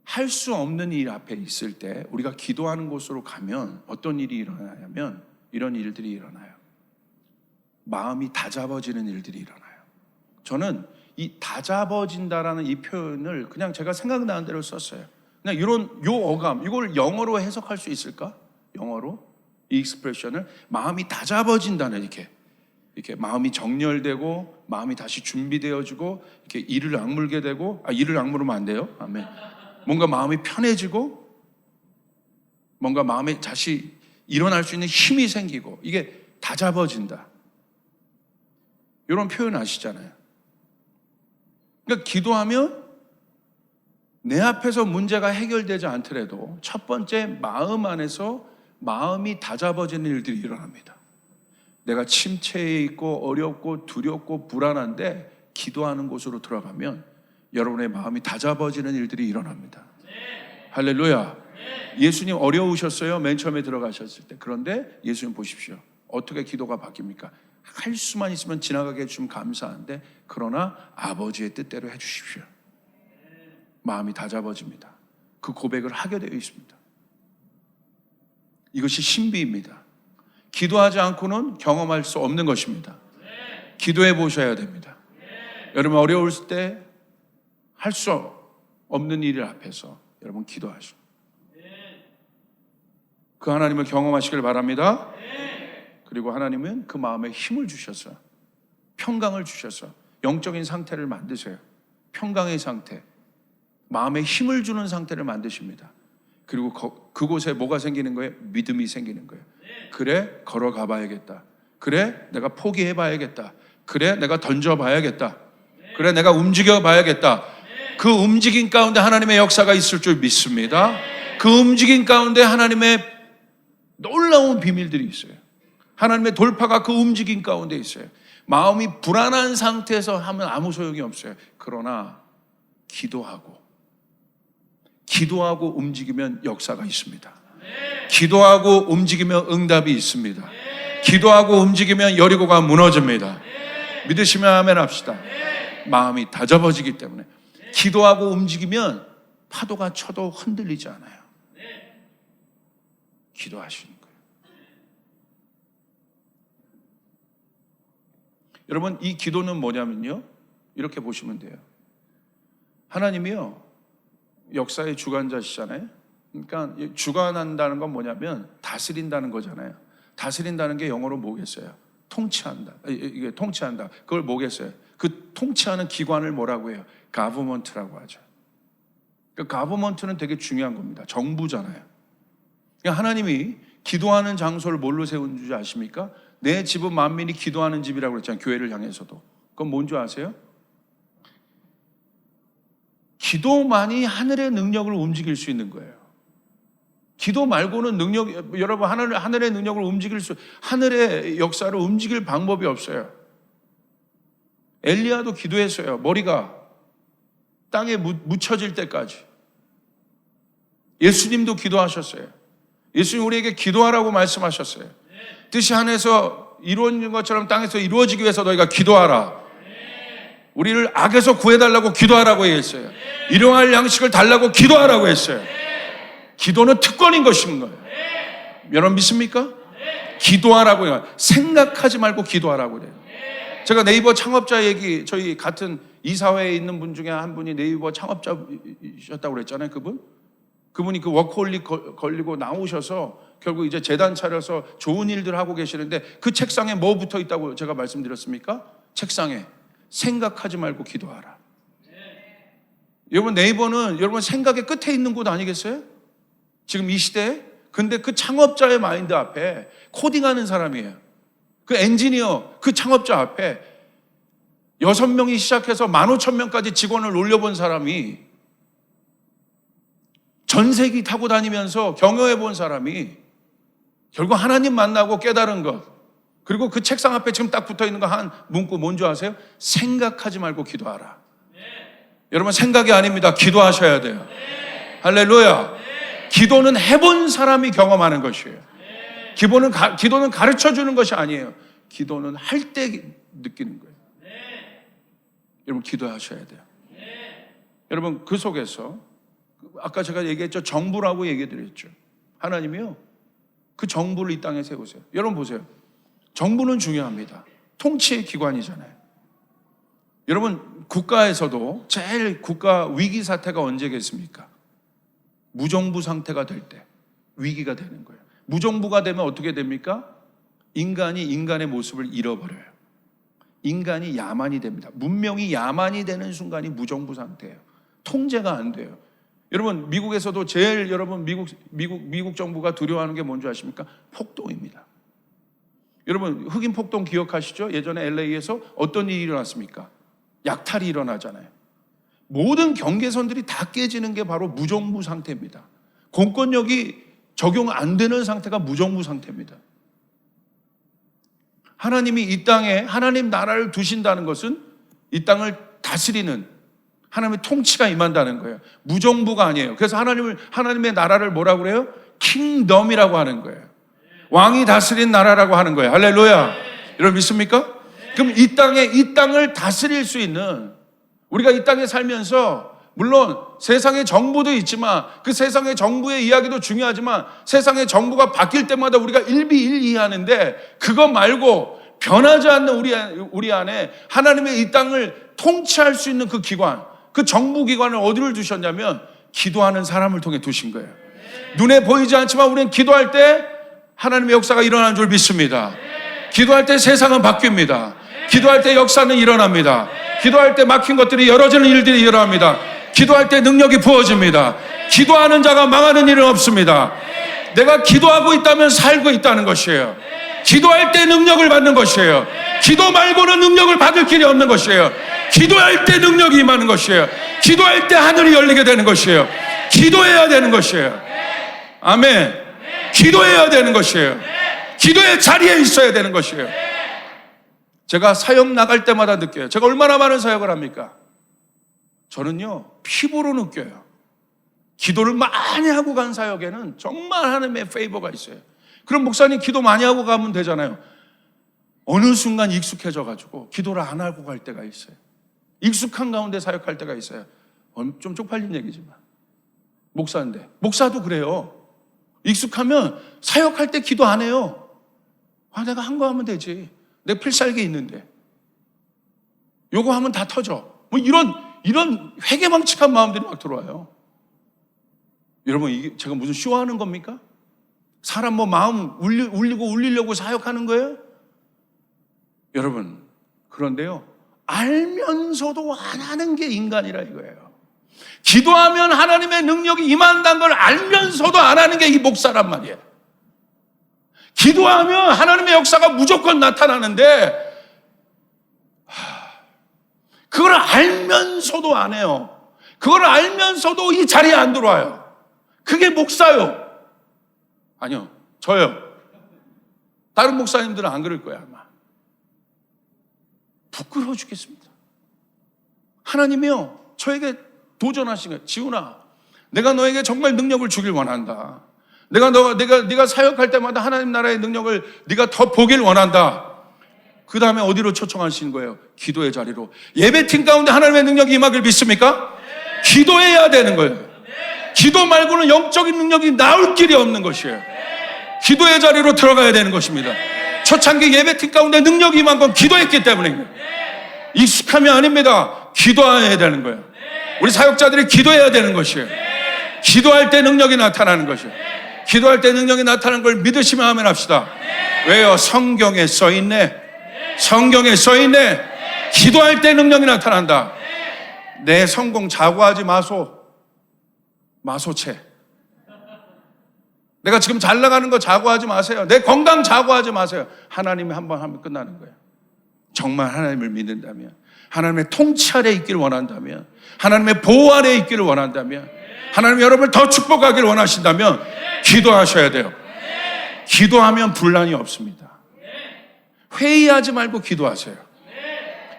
할 수 없는 일 앞에 있을 때 우리가 기도하는 곳으로 가면 어떤 일이 일어나냐면, 이런 일들이 일어나요. 마음이 다잡아지는 일들이 일어나요. 저는 이 다잡아진다라는 이 표현을 그냥 제가 생각나는 대로 썼어요. 그냥 요 어감, 이걸 영어로 해석할 수 있을까? 영어로 이 익스프레션을, 마음이 다잡아진다는, 이렇게 마음이 정렬되고 마음이 다시 준비되어지고, 이렇게 이를 악물게 되고, 이를 악물으면 안 돼요. 아멘. 뭔가 마음이 편해지고, 뭔가 마음에 다시 일어날 수 있는 힘이 생기고, 이게 다잡아진다. 이런 표현 아시잖아요. 그러니까 기도하면 내 앞에서 문제가 해결되지 않더라도 첫 번째 마음 안에서 마음이 다잡아지는 일들이 일어납니다. 내가 침체에 있고 어렵고 두렵고 불안한데 기도하는 곳으로 들어가면 여러분의 마음이 다잡아지는 일들이 일어납니다. 할렐루야. 예수님 어려우셨어요, 맨 처음에 들어가셨을 때. 그런데 예수님 보십시오. 어떻게 기도가 바뀝니까? 할 수만 있으면 지나가게 해주시면 감사한데, 그러나 아버지의 뜻대로 해주십시오. 마음이 다잡아집니다. 그 고백을 하게 되어 있습니다. 이것이 신비입니다. 기도하지 않고는 경험할 수 없는 것입니다. 기도해 보셔야 됩니다. 여러분, 어려울 때 할 수 없는 일 앞에서 여러분 기도하시고 그 하나님을 경험하시길 바랍니다. 그리고 하나님은 그 마음에 힘을 주셔서, 평강을 주셔서 영적인 상태를 만드세요. 평강의 상태, 마음에 힘을 주는 상태를 만드십니다. 그리고 그곳에 뭐가 생기는 거예요? 믿음이 생기는 거예요. 그래, 걸어가 봐야겠다. 그래, 내가 포기해 봐야겠다. 그래, 내가 던져봐야겠다. 그래, 내가 움직여봐야겠다. 그 움직임 가운데 하나님의 역사가 있을 줄 믿습니다. 그 움직임 가운데 하나님의 놀라운 비밀들이 있어요. 하나님의 돌파가 그 움직임 가운데 있어요. 마음이 불안한 상태에서 하면 아무 소용이 없어요. 그러나 기도하고 움직이면 역사가 있습니다. 기도하고 움직이면 응답이 있습니다. 기도하고 움직이면 여리고가 무너집니다. 믿으시면 아멘 합시다. 마음이 다잡아지기 때문에 기도하고 움직이면 파도가 쳐도 흔들리지 않아요. 기도하시는 거예요. 여러분, 이 기도는 뭐냐면요, 이렇게 보시면 돼요. 하나님이요, 역사의 주관자시잖아요. 그러니까 주관한다는 건 뭐냐면 다스린다는 거잖아요. 다스린다는 게 영어로 뭐겠어요? 통치한다. 이게 통치한다. 그걸 뭐겠어요? 그 통치하는 기관을 뭐라고 해요? 가버먼트라고 하죠. 그 가버먼트는 되게 중요한 겁니다. 정부잖아요. 그러니까 하나님이 기도하는 장소를 뭘로 세운 줄 아십니까? 내 집은 만민이 기도하는 집이라고 그랬잖아요. 교회를 향해서도. 그건 뭔지 아세요? 기도만이 하늘의 능력을 움직일 수 있는 거예요. 기도 말고는 여러분, 하늘의 능력을 하늘의 역사를 움직일 방법이 없어요. 엘리야도 기도했어요. 머리가 땅에 묻혀질 때까지. 예수님도 기도하셨어요. 예수님 우리에게 기도하라고 말씀하셨어요. 뜻이 하늘에서 이루어진 것처럼 땅에서 이루어지기 위해서 너희가 기도하라. 우리를 악에서 구해달라고 기도하라고 했어요. 일용할 양식을 달라고 기도하라고 했어요. 기도는 특권인 것인 거예요. 여러분 믿습니까? 기도하라고 해요. 생각하지 말고 기도하라고 그래요. 제가 네이버 창업자 얘기, 저희 같은 이사회에 있는 분 중에 한 분이 네이버 창업자셨다고 그랬잖아요. 그분이 그 워크홀릭 걸리고 나오셔서 결국 이제 재단 차려서 좋은 일들 하고 계시는데 그 책상에 뭐 붙어 있다고 제가 말씀드렸습니까? 책상에 생각하지 말고 기도하라. 여러분, 네이버는 여러분 생각의 끝에 있는 곳 아니겠어요? 지금 이 시대에. 근데 그 창업자의 마인드 앞에 코딩하는 사람이에요. 그 엔지니어, 그 창업자 앞에 6명이 시작해서 15,000명까지 직원을 올려본 사람이, 전세기 타고 다니면서 경영해 본 사람이 결국 하나님 만나고 깨달은 것, 그리고 그 책상 앞에 지금 딱 붙어 있는 거 한 문구 뭔지 아세요? 생각하지 말고 기도하라. 여러분, 생각이 아닙니다. 기도하셔야 돼요. 할렐루야. 기도는 해본 사람이 경험하는 것이에요. 기도는 가르쳐 주는 것이 아니에요. 기도는 할 때 느끼는 거예요. 여러분, 기도하셔야 돼요. 여러분, 그 속에서 아까 제가 얘기했죠. 정부라고 얘기 드렸죠. 하나님이요, 그 정부를 이 땅에 세우세요. 여러분 보세요. 정부는 중요합니다. 통치의 기관이잖아요. 여러분, 국가에서도 제일 국가 위기 사태가 언제겠습니까? 무정부 상태가 될 때 위기가 되는 거예요. 무정부가 되면 어떻게 됩니까? 인간이 인간의 모습을 잃어버려요. 인간이 야만이 됩니다. 문명이 야만이 되는 순간이 무정부 상태예요. 통제가 안 돼요. 여러분, 미국에서도 제일 여러분 미국 정부가 두려워하는 게 뭔지 아십니까? 폭동입니다. 여러분, 흑인 폭동 기억하시죠? 예전에 LA에서 어떤 일이 일어났습니까? 약탈이 일어나잖아요. 모든 경계선들이 다 깨지는 게 바로 무정부 상태입니다. 공권력이 적용 안 되는 상태가 무정부 상태입니다. 하나님이 이 땅에 하나님 나라를 두신다는 것은 이 땅을 다스리는 하나님의 통치가 임한다는 거예요. 무정부가 아니에요. 그래서 하나님의 나라를 뭐라고 그래요? 킹덤이라고 하는 거예요. 왕이 다스린 나라라고 하는 거예요. 할렐루야. 여러분 믿습니까? 그럼 이 땅을 다스릴 수 있는, 우리가 이 땅에 살면서 물론 세상의 정부도 있지만 그 세상의 정부의 이야기도 중요하지만 세상의 정부가 바뀔 때마다 우리가 일비일이하는데 그것 말고 변하지 않는 우리 안에 하나님의 이 땅을 통치할 수 있는 그 기관, 그 정부 기관을 어디를 두셨냐면 기도하는 사람을 통해 두신 거예요. 눈에 보이지 않지만 우리는 기도할 때 하나님의 역사가 일어나는 줄 믿습니다. 기도할 때 세상은 바뀝니다. 기도할 때 역사는 일어납니다. 기도할 때 막힌 것들이 열어지는 일들이 일어납니다. 기도할 때 능력이 부어집니다. 기도하는 자가 망하는 일은 없습니다. 내가 기도하고 있다면 살고 있다는 것이에요. 기도할 때 능력을 받는 것이에요. 기도 말고는 능력을 받을 길이 없는 것이에요. 기도할 때 능력이 임하는 것이에요. 기도할 때 하늘이 열리게 되는 것이에요. 기도해야 되는 것이에요. 아멘. 기도해야 되는 것이에요. 기도의 자리에 있어야 되는 것이에요. 제가 사역 나갈 때마다 느껴요. 제가 얼마나 많은 사역을 합니까? 저는요, 피부로 느껴요. 기도를 많이 하고 간 사역에는 정말 하나님의 페이버가 있어요. 그럼 목사님 기도 많이 하고 가면 되잖아요. 어느 순간 익숙해져가지고 기도를 안 하고 갈 때가 있어요. 익숙한 가운데 사역할 때가 있어요. 좀 쪽팔린 얘기지만 목사인데, 목사도 그래요. 익숙하면 사역할 때 기도 안 해요. 내가 한 거 하면 되지. 내 필살기 있는데 요거 하면 다 터져. 뭐 이런 회개망측한 마음들이 막 들어와요. 여러분, 이게 제가 무슨 쇼하는 겁니까? 사람 뭐 마음 울리려고 사역하는 거예요? 여러분, 그런데요, 알면서도 안 하는 게 인간이라 이거예요. 기도하면 하나님의 능력이 임한다는 걸 알면서도 안 하는 게 이 목사란 말이에요. 기도하면 하나님의 역사가 무조건 나타나는데 그걸 알면서도 안 해요. 그걸 알면서도 이 자리에 안 들어와요. 그게 목사요. 아니요, 저요. 다른 목사님들은 안 그럴 거야 아마. 부끄러워 죽겠습니다. 하나님이요, 저에게 도전하신 거예요. 지훈아, 내가 너에게 정말 능력을 주길 원한다. 네가 사역할 때마다 하나님 나라의 능력을 네가 더 보길 원한다. 그 다음에 어디로 초청하신 거예요? 기도의 자리로. 예배팀 가운데 하나님의 능력이 임하길 믿습니까? 기도해야 되는 거예요. 기도 말고는 영적인 능력이 나올 길이 없는 것이에요. 기도의 자리로 들어가야 되는 것입니다. 초창기 예배팀 가운데 능력이 임한 건 기도했기 때문입니다. 익숙하면 아닙니다. 기도해야 되는 거예요. 우리 사역자들이 기도해야 되는 것이에요. 기도할 때 능력이 나타나는 것이에요. 기도할 때 능력이 나타나는 걸 믿으시면 아멘 합시다. 왜요? 성경에 써있네. 성경에 써있네. 기도할 때 능력이 나타난다. 내 성공 자고하지 마소체. 내가 지금 잘 나가는 거 자고하지 마세요. 내 건강 자고하지 마세요. 하나님이 한번 하면 끝나는 거예요. 정말 하나님을 믿는다면, 하나님의 통치 아래 있기를 원한다면, 하나님의 보호 아래 있기를 원한다면, 하나님 여러분을 더 축복하기를 원하신다면 기도하셔야 돼요. 기도하면 분란이 없습니다. 회의하지 말고 기도하세요.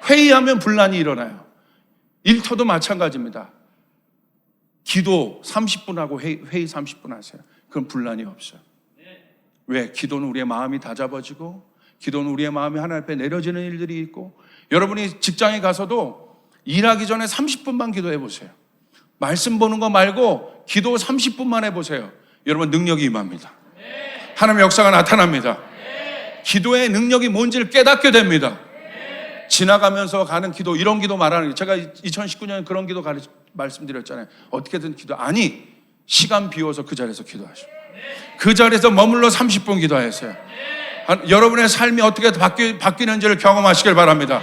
회의하면 분란이 일어나요. 일터도 마찬가지입니다. 기도 30분 하고 회의 30분 하세요. 그럼 분란이 없어요. 왜? 기도는 우리의 마음이 다잡아지고, 기도는 우리의 마음이 하나님 앞에 내려지는 일들이 있고, 여러분이 직장에 가서도 일하기 전에 30분만 기도해 보세요. 말씀 보는 거 말고 기도 30분만 해보세요. 여러분, 능력이 임합니다. 하나님의 역사가 나타납니다. 기도의 능력이 뭔지를 깨닫게 됩니다. 지나가면서 가는 기도, 이런 기도 말하는 게, 제가 2019년에 그런 기도 말씀드렸잖아요. 어떻게든 기도, 아니, 시간 비워서 그 자리에서 기도하시고, 그 자리에서 머물러 30분 기도하셨어요. 여러분의 삶이 어떻게 바뀌는지를 경험하시길 바랍니다.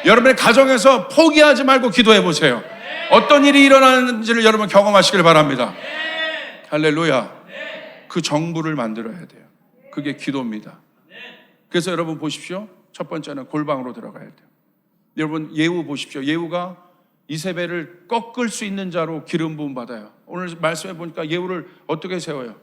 여러분의 가정에서 포기하지 말고 기도해 보세요. 어떤 일이 일어나는지를 여러분 경험하시길 바랍니다. 할렐루야. 그 정부를 만들어야 돼요. 그게 기도입니다. 그래서 여러분 보십시오. 첫 번째는 골방으로 들어가야 돼요. 여러분 예후 보십시오. 예후가 이세벨을 꺾을 수 있는 자로 기름 부음 받아요. 오늘 말씀해 보니까 예후를 어떻게 세워요?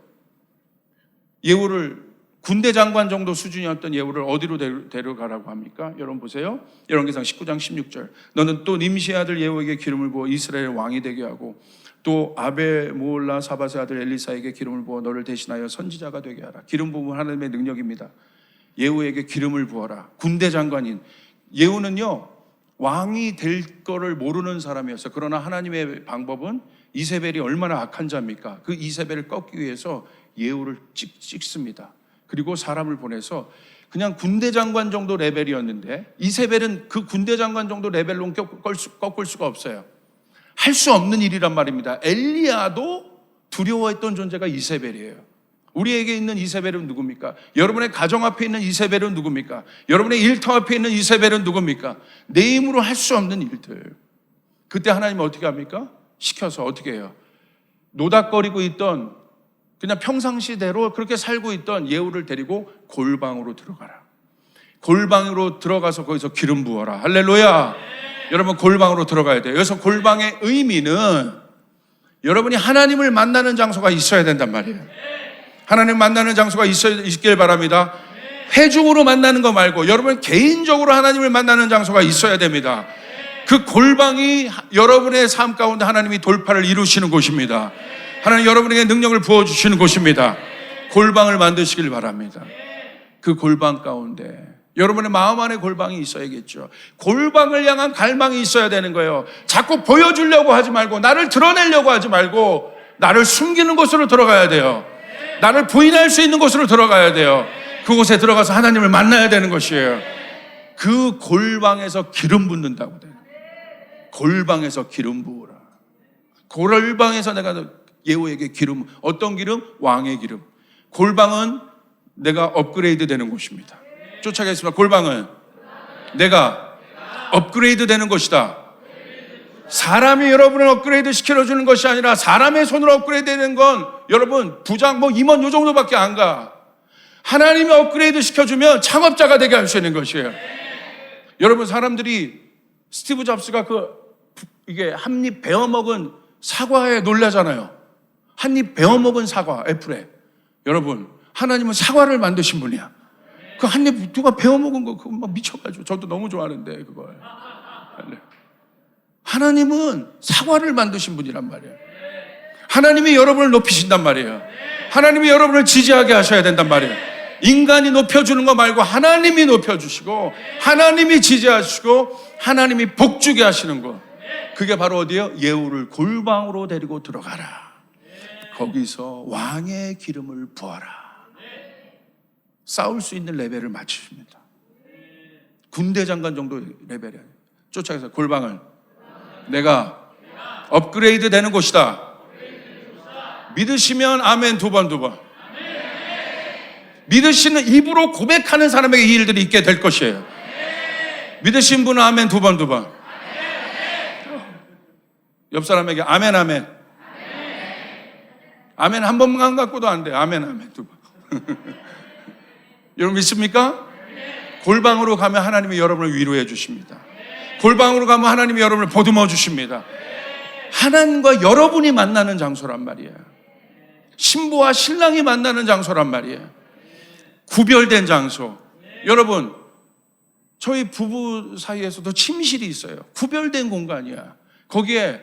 예후를 군대 장관 정도 수준이었던 예후를 어디로 데려가라고 합니까? 여러분 보세요. 열왕기상 19장 16절. 너는 또 nim시의 아들 예후에게 기름을 부어 이스라엘 왕이 되게 하고, 또 아베모올라 사밧의 아들 엘리사에게 기름을 부어 너를 대신하여 선지자가 되게 하라. 기름 부음은 하나님의 능력입니다. 예후에게 기름을 부어라. 군대 장관인 예후는요, 왕이 될 거를 모르는 사람이었어요. 그러나 하나님의 방법은, 이세벨이 얼마나 악한 자입니까? 그 이세벨을 꺾기 위해서 예후를 찍습니다. 그리고 사람을 보내서, 그냥 군대 장관 정도 레벨이었는데 이세벨은 그 군대 장관 정도 레벨로 꺾을 수가 없어요. 할 수 없는 일이란 말입니다. 엘리야도 두려워했던 존재가 이세벨이에요. 우리에게 있는 이세벨은 누굽니까? 여러분의 가정 앞에 있는 이세벨은 누굽니까? 여러분의 일터 앞에 있는 이세벨은 누굽니까? 내 힘으로 할 수 없는 일들. 그때 하나님은 어떻게 합니까? 시켜서 어떻게 해요? 노닥거리고 있던 그냥 평상시대로 그렇게 살고 있던 예후를 데리고 골방으로 들어가라. 골방으로 들어가서 거기서 기름 부어라. 할렐루야. 여러분 골방으로 들어가야 돼요. 여기서 골방의 의미는 여러분이 하나님을 만나는 장소가 있어야 된단 말이에요. 하나님 만나는 장소가 있길 바랍니다. 회중으로 만나는 거 말고 여러분 개인적으로 하나님을 만나는 장소가 있어야 됩니다. 그 골방이 여러분의 삶 가운데 하나님이 돌파를 이루시는 곳입니다. 하나님 여러분에게 능력을 부어주시는 곳입니다. 골방을 만드시길 바랍니다. 그 골방 가운데 여러분의 마음 안에 골방이 있어야겠죠. 골방을 향한 갈망이 있어야 되는 거예요. 자꾸 보여주려고 하지 말고, 나를 드러내려고 하지 말고, 나를 숨기는 곳으로 들어가야 돼요. 나를 부인할 수 있는 곳으로 들어가야 돼요. 그곳에 들어가서 하나님을 만나야 되는 것이에요. 그 골방에서 기름 붓는다고 돼요. 골방에서 기름 부으라. 골방에서 내가 예후에게 기름, 어떤 기름? 왕의 기름. 골방은 내가 업그레이드 되는 곳입니다. 쫓아가겠습니다. 골방은 내가 업그레이드 되는 것이다. 사람이 여러분을 업그레이드 시켜주는 것이 아니라 사람의 손으로 업그레이드 되는 건 여러분 부장 임원 요 정도밖에 안 가. 하나님이 업그레이드 시켜주면 창업자가 되게 할 수 있는 것이에요. 여러분 사람들이 스티브 잡스가 이게 한 입 베어먹은 사과에 놀라잖아요. 한 입 베어먹은 사과, 애플에. 여러분 하나님은 사과를 만드신 분이야. 그 한 입 누가 베어먹은 거 그거 막 미쳐가지고 저도 너무 좋아하는데 그걸. 하나님은 사과를 만드신 분이란 말이에요. 하나님이 여러분을 높이신단 말이에요. 하나님이 여러분을 지지하게 하셔야 된단 말이에요. 인간이 높여주는 거 말고 하나님이 높여주시고 하나님이 지지하시고 하나님이 복주게 하시는 거. 그게 바로 어디예요? 예후를 골방으로 데리고 들어가라. 거기서 왕의 기름을 부어라. 싸울 수 있는 레벨을 맞추십니다. 군대 장관 정도 레벨이 아니에요. 쫓아가서 골방을 내가 업그레이드 되는 곳이다. 믿으시면 아멘 두 번. 믿으시는 입으로 고백하는 사람에게 이 일들이 있게 될 것이에요. 믿으신 분은 아멘 두 번. 옆 사람에게 아멘. 아멘 한 번만 갖고도 안 돼. 아멘 두 번. 여러분 믿습니까? 골방으로 가면 하나님이 여러분을 위로해 주십니다. 골방으로 가면 하나님이 여러분을 보듬어 주십니다. 하나님과 여러분이 만나는 장소란 말이에요. 신부와 신랑이 만나는 장소란 말이에요. 구별된 장소. 여러분 저희 부부 사이에서도 침실이 있어요. 구별된 공간이야. 거기에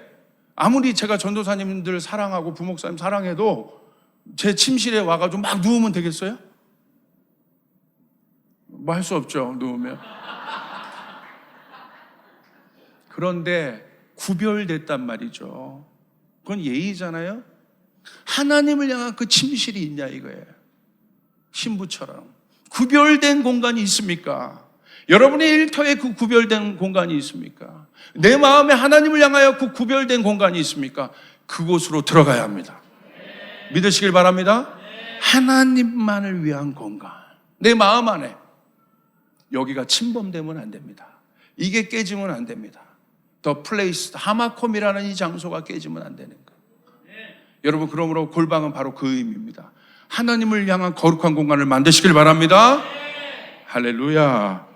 아무리 제가 전도사님들 사랑하고 부목사님 사랑해도 제 침실에 와가지고 막 누우면 되겠어요? 뭐 할 수 없죠, 누우면. 그런데 구별됐단 말이죠. 그건 예의잖아요. 하나님을 향한 그 침실이 있냐 이거예요. 신부처럼 구별된 공간이 있습니까? 여러분의 일터에 그 구별된 공간이 있습니까? 내 마음에 하나님을 향하여 그 구별된 공간이 있습니까? 그곳으로 들어가야 합니다. 믿으시길 바랍니다. 하나님만을 위한 공간, 내 마음 안에. 여기가 침범되면 안 됩니다. 이게 깨지면 안 됩니다. 더 플레이스, 하마콤이라는 이 장소가 깨지면 안 되는 거예요. 여러분 그러므로 골방은 바로 그 의미입니다. 하나님을 향한 거룩한 공간을 만드시길 바랍니다. 할렐루야.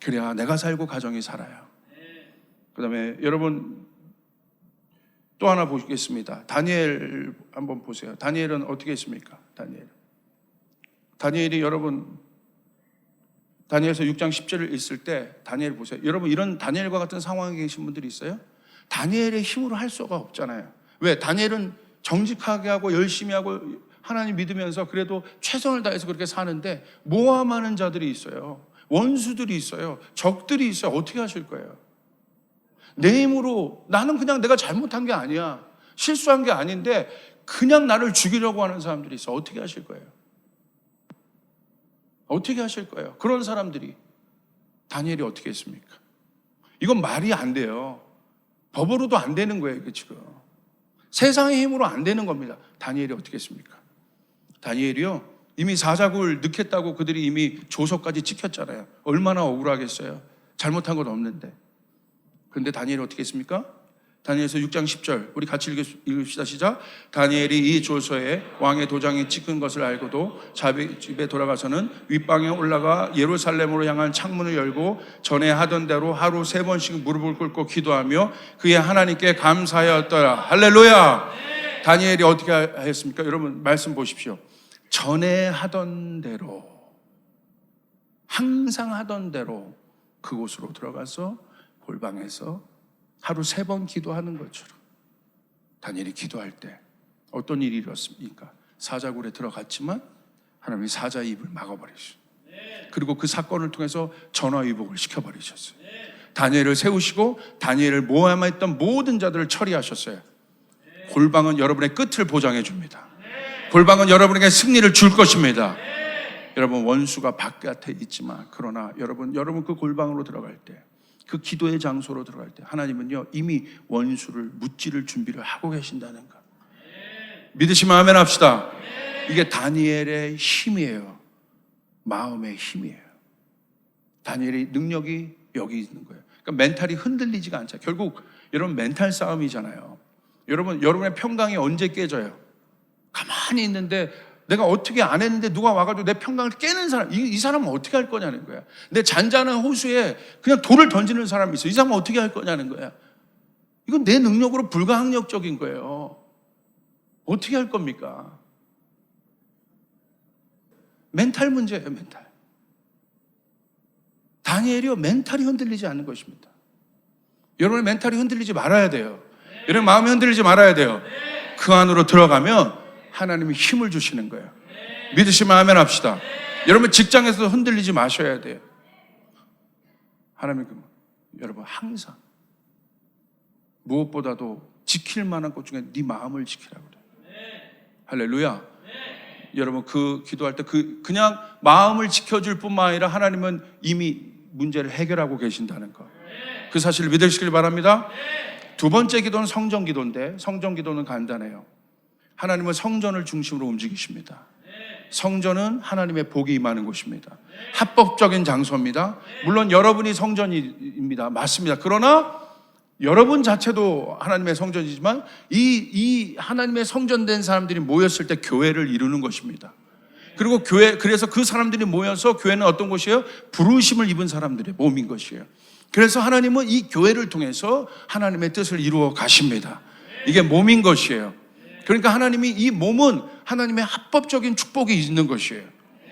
그래야 내가 살고 가정이 살아요. 그 다음에 여러분 또 하나 보시겠습니다. 다니엘 한번 보세요. 다니엘은 어떻게 했습니까? 다니엘이 여러분 다니엘서 6장 10절을 읽을 때 다니엘 보세요. 여러분 이런 다니엘과 같은 상황에 계신 분들이 있어요? 다니엘의 힘으로 할 수가 없잖아요. 왜? 다니엘은 정직하게 하고 열심히 하고 하나님 믿으면서 그래도 최선을 다해서 그렇게 사는데 모함하는 자들이 있어요. 원수들이 있어요. 적들이 있어요. 어떻게 하실 거예요? 내 힘으로 나는 그냥 내가 잘못한 게 아니야. 실수한 게 아닌데 그냥 나를 죽이려고 하는 사람들이 있어. 어떻게 하실 거예요? 어떻게 하실 거예요? 그런 사람들이 다니엘이 어떻게 했습니까? 이건 말이 안 돼요. 법으로도 안 되는 거예요. 이게 지금 세상의 힘으로 안 되는 겁니다. 다니엘이 어떻게 했습니까? 다니엘이요 이미 사자굴 넣겠다고 그들이 이미 조서까지 찍혔잖아요. 얼마나 억울하겠어요. 잘못한 건 없는데. 그런데 다니엘이 어떻게 했습니까? 다니엘서 6장 10절 우리 같이 읽읍시다. 시작. 다니엘이 이 조서에 왕의 도장에 찍은 것을 알고도 자기 집에 돌아가서는 윗방에 올라가 예루살렘으로 향한 창문을 열고 전에 하던 대로 하루 3번씩 무릎을 꿇고 기도하며 그의 하나님께 감사하였더라. 할렐루야. 다니엘이 어떻게 했습니까? 여러분 말씀 보십시오. 전에 하던 대로, 항상 하던 대로 그곳으로 들어가서 골방에서 하루 3번 기도하는 것처럼 다니엘이 기도할 때 어떤 일이 일어났습니까? 사자굴에 들어갔지만 하나님이 사자의 입을 막아버리셨어요. 그리고 그 사건을 통해서 전화위복을 시켜버리셨어요. 다니엘을 세우시고 다니엘을 모함했던 모든 자들을 처리하셨어요. 골방은 여러분의 끝을 보장해 줍니다. 골방은 여러분에게 승리를 줄 것입니다. 여러분 원수가 바깥에 있지만 그러나 여러분 그 골방으로 들어갈 때, 그 기도의 장소로 들어갈 때 하나님은요 이미 원수를 무찌를 준비를 하고 계신다는 것. 믿으시면 아멘 합시다. 이게 다니엘의 힘이에요. 마음의 힘이에요. 다니엘의 능력이 여기 있는 거예요. 그러니까 멘탈이 흔들리지가 않죠. 결국 여러분 멘탈 싸움이잖아요. 여러분의 평강이 언제 깨져요? 가만히 있는데 내가 어떻게 안 했는데 누가 와가지고 내 평강을 깨는 사람, 이 사람은 어떻게 할 거냐는 거야. 내 잔잔한 호수에 그냥 돌을 던지는 사람이 있어. 이 사람은 어떻게 할 거냐는 거야. 이건 내 능력으로 불가항력적인 거예요. 어떻게 할 겁니까? 멘탈 문제예요, 멘탈. 다니엘이요, 멘탈이 흔들리지 않는 것입니다. 여러분의 멘탈이 흔들리지 말아야 돼요. 여러분 마음이 흔들리지 말아야 돼요. 그 안으로 들어가면 하나님이 힘을 주시는 거예요. 믿으시면 아멘 합시다. 여러분 직장에서도 흔들리지 마셔야 돼요. 하나님이 여러분 항상 무엇보다도 지킬 만한 것 중에 네 마음을 지키라고 그래요. 할렐루야. 여러분 그 기도할 때 그냥 마음을 지켜줄 뿐만 아니라 하나님은 이미 문제를 해결하고 계신다는 것. 그 사실을 믿으시길 바랍니다. 두 번째 기도는 성전 기도인데 성전 기도는 간단해요. 하나님은 성전을 중심으로 움직이십니다. 성전은 하나님의 복이 임하는 곳입니다. 합법적인 장소입니다. 물론 여러분이 성전입니다. 맞습니다. 그러나 여러분 자체도 하나님의 성전이지만 이 하나님의 성전된 사람들이 모였을 때 교회를 이루는 것입니다. 그리고 그래서 그 사람들이 모여서 교회는 어떤 곳이에요? 부르심을 입은 사람들의 몸인 것이에요. 그래서 하나님은 이 교회를 통해서 하나님의 뜻을 이루어 가십니다. 이게 몸인 것이에요. 그러니까 하나님이 이 몸은 하나님의 합법적인 축복이 있는 것이에요.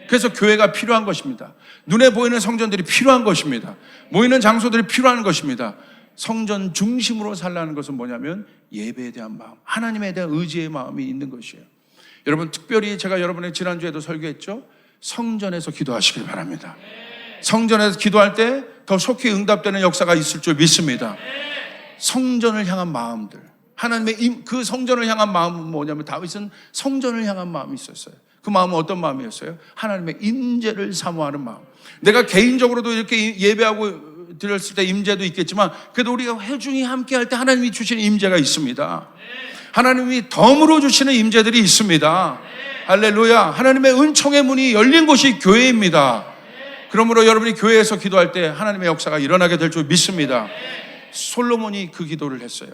그래서 교회가 필요한 것입니다. 눈에 보이는 성전들이 필요한 것입니다. 모이는 장소들이 필요한 것입니다. 성전 중심으로 살라는 것은 뭐냐면 예배에 대한 마음, 하나님에 대한 의지의 마음이 있는 것이에요. 여러분 특별히 제가 여러분의 지난주에도 설교했죠. 성전에서 기도하시길 바랍니다. 성전에서 기도할 때 더 속히 응답되는 역사가 있을 줄 믿습니다. 성전을 향한 마음들, 하나님의 그 성전을 향한 마음은 뭐냐면 다윗은 성전을 향한 마음이 있었어요. 그 마음은 어떤 마음이었어요? 하나님의 임재를 사모하는 마음. 내가 개인적으로도 이렇게 예배하고 드렸을 때 임재도 있겠지만 그래도 우리가 회중이 함께 할 때 하나님이 주시는 임재가 있습니다. 하나님이 덤으로 주시는 임재들이 있습니다. 할렐루야. 하나님의 은총의 문이 열린 곳이 교회입니다. 그러므로 여러분이 교회에서 기도할 때 하나님의 역사가 일어나게 될 줄 믿습니다. 솔로몬이 그 기도를 했어요.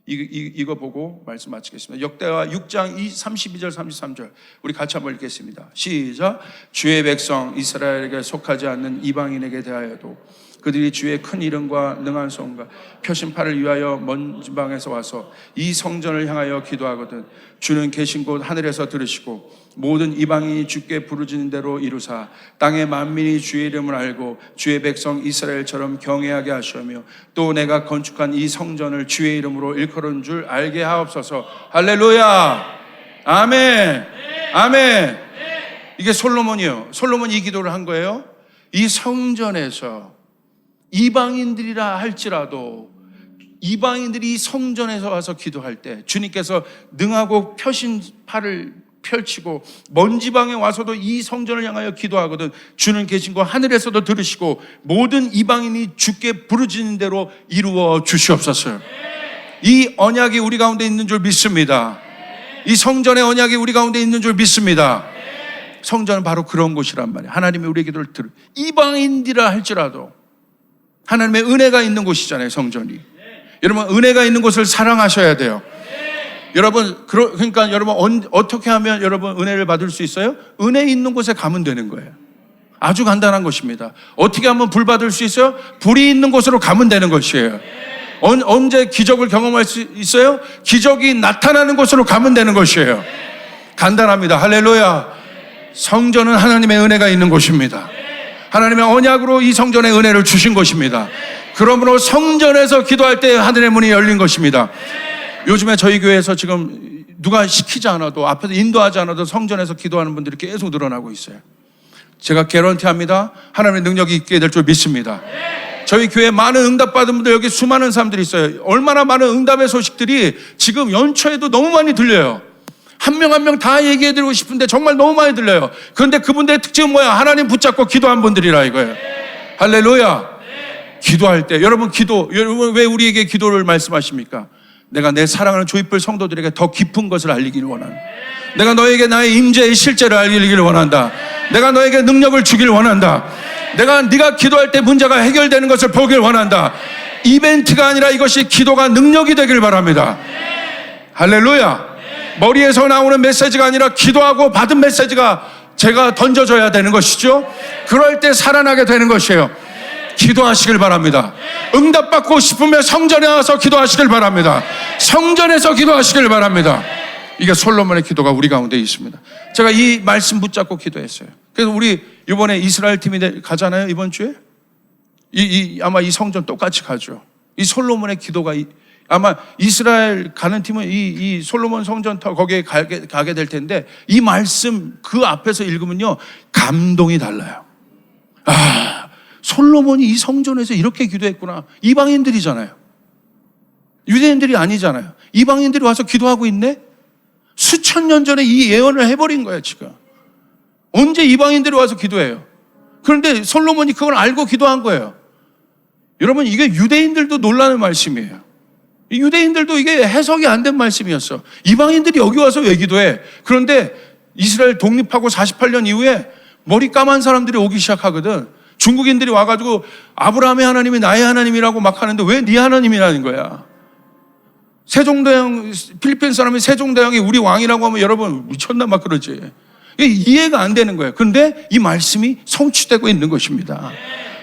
이거 보고 말씀 마치겠습니다. 역대하 6장 32절 33절 우리 같이 한번 읽겠습니다. 시작. 주의 백성 이스라엘에게 속하지 않는 이방인에게 대하여도 그들이 주의 큰 이름과 능한 손과 표심팔을 위하여 먼 지방에서 와서 이 성전을 향하여 기도하거든 주는 계신 곳 하늘에서 들으시고 모든 이방인이 주께 부르짖는 대로 이루사 땅의 만민이 주의 이름을 알고 주의 백성 이스라엘처럼 경외하게 하시며 또 내가 건축한 이 성전을 주의 이름으로 일컬은 줄 알게 하옵소서. 할렐루야. 아멘. 아멘. 이게 솔로몬이요. 솔로몬이 이 기도를 한 거예요. 이 성전에서 이방인들이라 할지라도 이방인들이 성전에서 와서 기도할 때 주님께서 능하고 펴신 팔을 펼치고 먼 지방에 와서도 이 성전을 향하여 기도하거든 주는 계신 거 하늘에서도 들으시고 모든 이방인이 주께 부르짖는 대로 이루어 주시옵소서. 이 언약이 우리 가운데 있는 줄 믿습니다. 이 성전의 언약이 우리 가운데 있는 줄 믿습니다. 성전은 바로 그런 곳이란 말이에요. 하나님이 우리의 기도를 들을 이방인들이라 할지라도 하나님의 은혜가 있는 곳이잖아요. 성전이 여러분, 은혜가 있는 곳을 사랑하셔야 돼요. 여러분, 그러니까 여러분 어떻게 하면 여러분 은혜를 받을 수 있어요? 은혜 있는 곳에 가면 되는 거예요. 아주 간단한 것입니다. 어떻게 하면 불 받을 수 있어요? 불이 있는 곳으로 가면 되는 것이에요. 언제 기적을 경험할 수 있어요? 기적이 나타나는 곳으로 가면 되는 것이에요. 간단합니다. 할렐루야. 성전은 하나님의 은혜가 있는 곳입니다. 하나님의 언약으로 이 성전에 은혜를 주신 것입니다. 그러므로 성전에서 기도할 때 하늘의 문이 열린 것입니다. 요즘에 저희 교회에서 지금 누가 시키지 않아도, 앞에서 인도하지 않아도 성전에서 기도하는 분들이 계속 늘어나고 있어요. 제가 개런티합니다. 하나님의 능력이 있게 될 줄 믿습니다. 저희 교회에 많은 응답받은 분들, 여기 수많은 사람들이 있어요. 얼마나 많은 응답의 소식들이 지금 연초에도 너무 많이 들려요. 한 명 한 명 다 얘기해드리고 싶은데 정말 너무 많이 들려요. 그런데 그분들의 특징은 뭐야? 하나님 붙잡고 기도한 분들이라 이거예요. 할렐루야. 기도할 때 여러분 왜 우리에게 기도를 말씀하십니까? 내가 내 사랑하는 조이풀 성도들에게 더 깊은 것을 알리기를 원한다. 내가 너에게 나의 임재의 실제를 알리기를 원한다. 내가 너에게 능력을 주기를 원한다. 네가 기도할 때 문제가 해결되는 것을 보길 원한다. 이벤트가 아니라 이것이 기도가 능력이 되길 바랍니다. 할렐루야. 머리에서 나오는 메시지가 아니라 기도하고 받은 메시지가 제가 던져줘야 되는 것이죠. 그럴 때 살아나게 되는 것이에요. 기도하시길 바랍니다. 응답받고 싶으면 성전에 와서 기도하시길 바랍니다. 성전에서 기도하시길 바랍니다. 이게 솔로몬의 기도가 우리 가운데 있습니다. 제가 이 말씀 붙잡고 기도했어요. 그래서 우리 이번에 이스라엘 팀이 가잖아요. 이번 주에 아마 이 성전 똑같이 가죠. 이 솔로몬의 기도가 아마 이스라엘 가는 팀은 이 솔로몬 성전터 거기에 가게 될 텐데, 이 말씀 그 앞에서 읽으면요 감동이 달라요. 솔로몬이 이 성전에서 이렇게 기도했구나. 이방인들이잖아요. 유대인들이 아니잖아요. 이방인들이 와서 기도하고 있네. 수천 년 전에 이 예언을 해버린 거예요. 지금 언제 이방인들이 와서 기도해요? 그런데 솔로몬이 그걸 알고 기도한 거예요. 여러분, 이게 유대인들도 놀라는 말씀이에요. 유대인들도 이게 해석이 안 된 말씀이었어. 이방인들이 여기 와서 왜 기도해? 그런데 이스라엘 독립하고 48년 이후에 머리 까만 사람들이 오기 시작하거든. 중국인들이 와가지고 아브라함의 하나님이 나의 하나님이라고 막 하는데 왜 네 하나님이라는 거야? 세종대왕, 필리핀 사람이 세종대왕이 우리 왕이라고 하면 여러분 미쳤나 막 그러지. 이해가 안 되는 거예요. 그런데 이 말씀이 성취되고 있는 것입니다.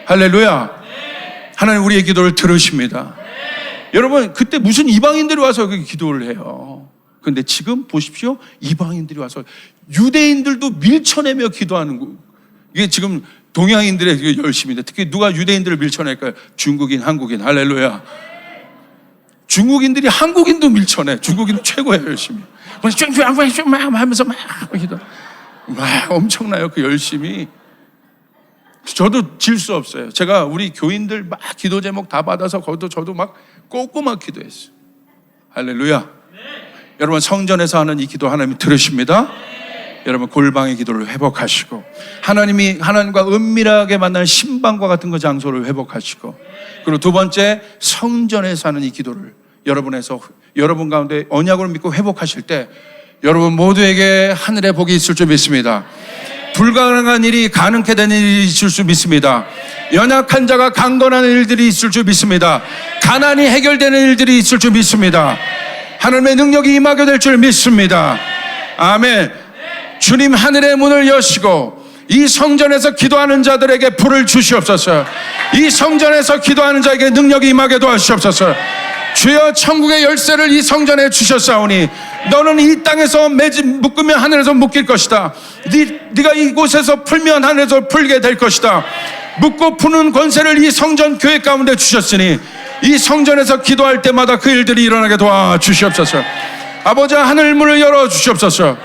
할렐루야. 하나님 우리의 기도를 들으십니다. 여러분, 그때 무슨 이방인들이 와서 여기 기도를 해요. 그런데 지금 보십시오. 이방인들이 와서 유대인들도 밀쳐내며 기도하는 거. 이게 지금 동양인들의 열심인데, 특히 누가 유대인들을 밀쳐낼까요? 중국인, 한국인. 할렐루야. 중국인들이 한국인도 밀쳐내. 중국인 최고예요, 열심히. 하면서 막 기도. 막 엄청나요, 그 열심이. 저도 질 수 없어요. 제가 우리 교인들 막 기도 제목 다 받아서 거기도 저도 막 꼼꼼하게 기도했어요. 할렐루야. 여러분, 성전에서 하는 이 기도 하나님이 들으십니다. 여러분, 골방의 기도를 회복하시고, 하나님과 은밀하게 만나는 신방과 같은 그 장소를 회복하시고, 그리고 두 번째, 성전에서 하는 이 기도를 여러분 가운데 언약으로 믿고 회복하실 때 여러분 모두에게 하늘의 복이 있을 줄 믿습니다. 불가능한 일이 가능케 되는 일이 있을 줄 믿습니다. 연약한 자가 강건하는 일들이 있을 줄 믿습니다. 가난이 해결되는 일들이 있을 줄 믿습니다. 하나님의 능력이 임하게 될 줄 믿습니다. 아멘. 주님, 하늘의 문을 여시고 이 성전에서 기도하는 자들에게 불을 주시옵소서. 이 성전에서 기도하는 자에게 능력이 임하게 도와주시옵소서. 주여, 천국의 열쇠를 이 성전에 주셨사오니 너는 이 땅에서 묶으면 하늘에서 묶일 것이다. 네가 이곳에서 풀면 하늘에서 풀게 될 것이다. 묶고 푸는 권세를 이 성전 교회 가운데 주셨으니 이 성전에서 기도할 때마다 그 일들이 일어나게 도와주시옵소서. 아버지, 하늘 문을 열어주시옵소서.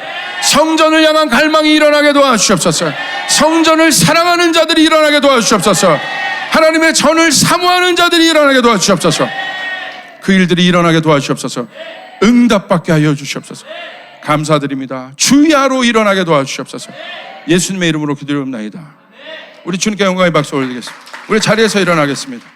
성전을 향한 갈망이 일어나게 도와주시옵소서. 성전을 사랑하는 자들이 일어나게 도와주시옵소서. 하나님의 전을 사모하는 자들이 일어나게 도와주시옵소서. 그 일들이 일어나게 도와주시옵소서. 응답받게 하여 주시옵소서. 감사드립니다. 주야로 일어나게 도와주시옵소서. 예수님의 이름으로 기도드립니다. 우리 주님께 영광의 박수 올리겠습니다. 우리 자리에서 일어나겠습니다.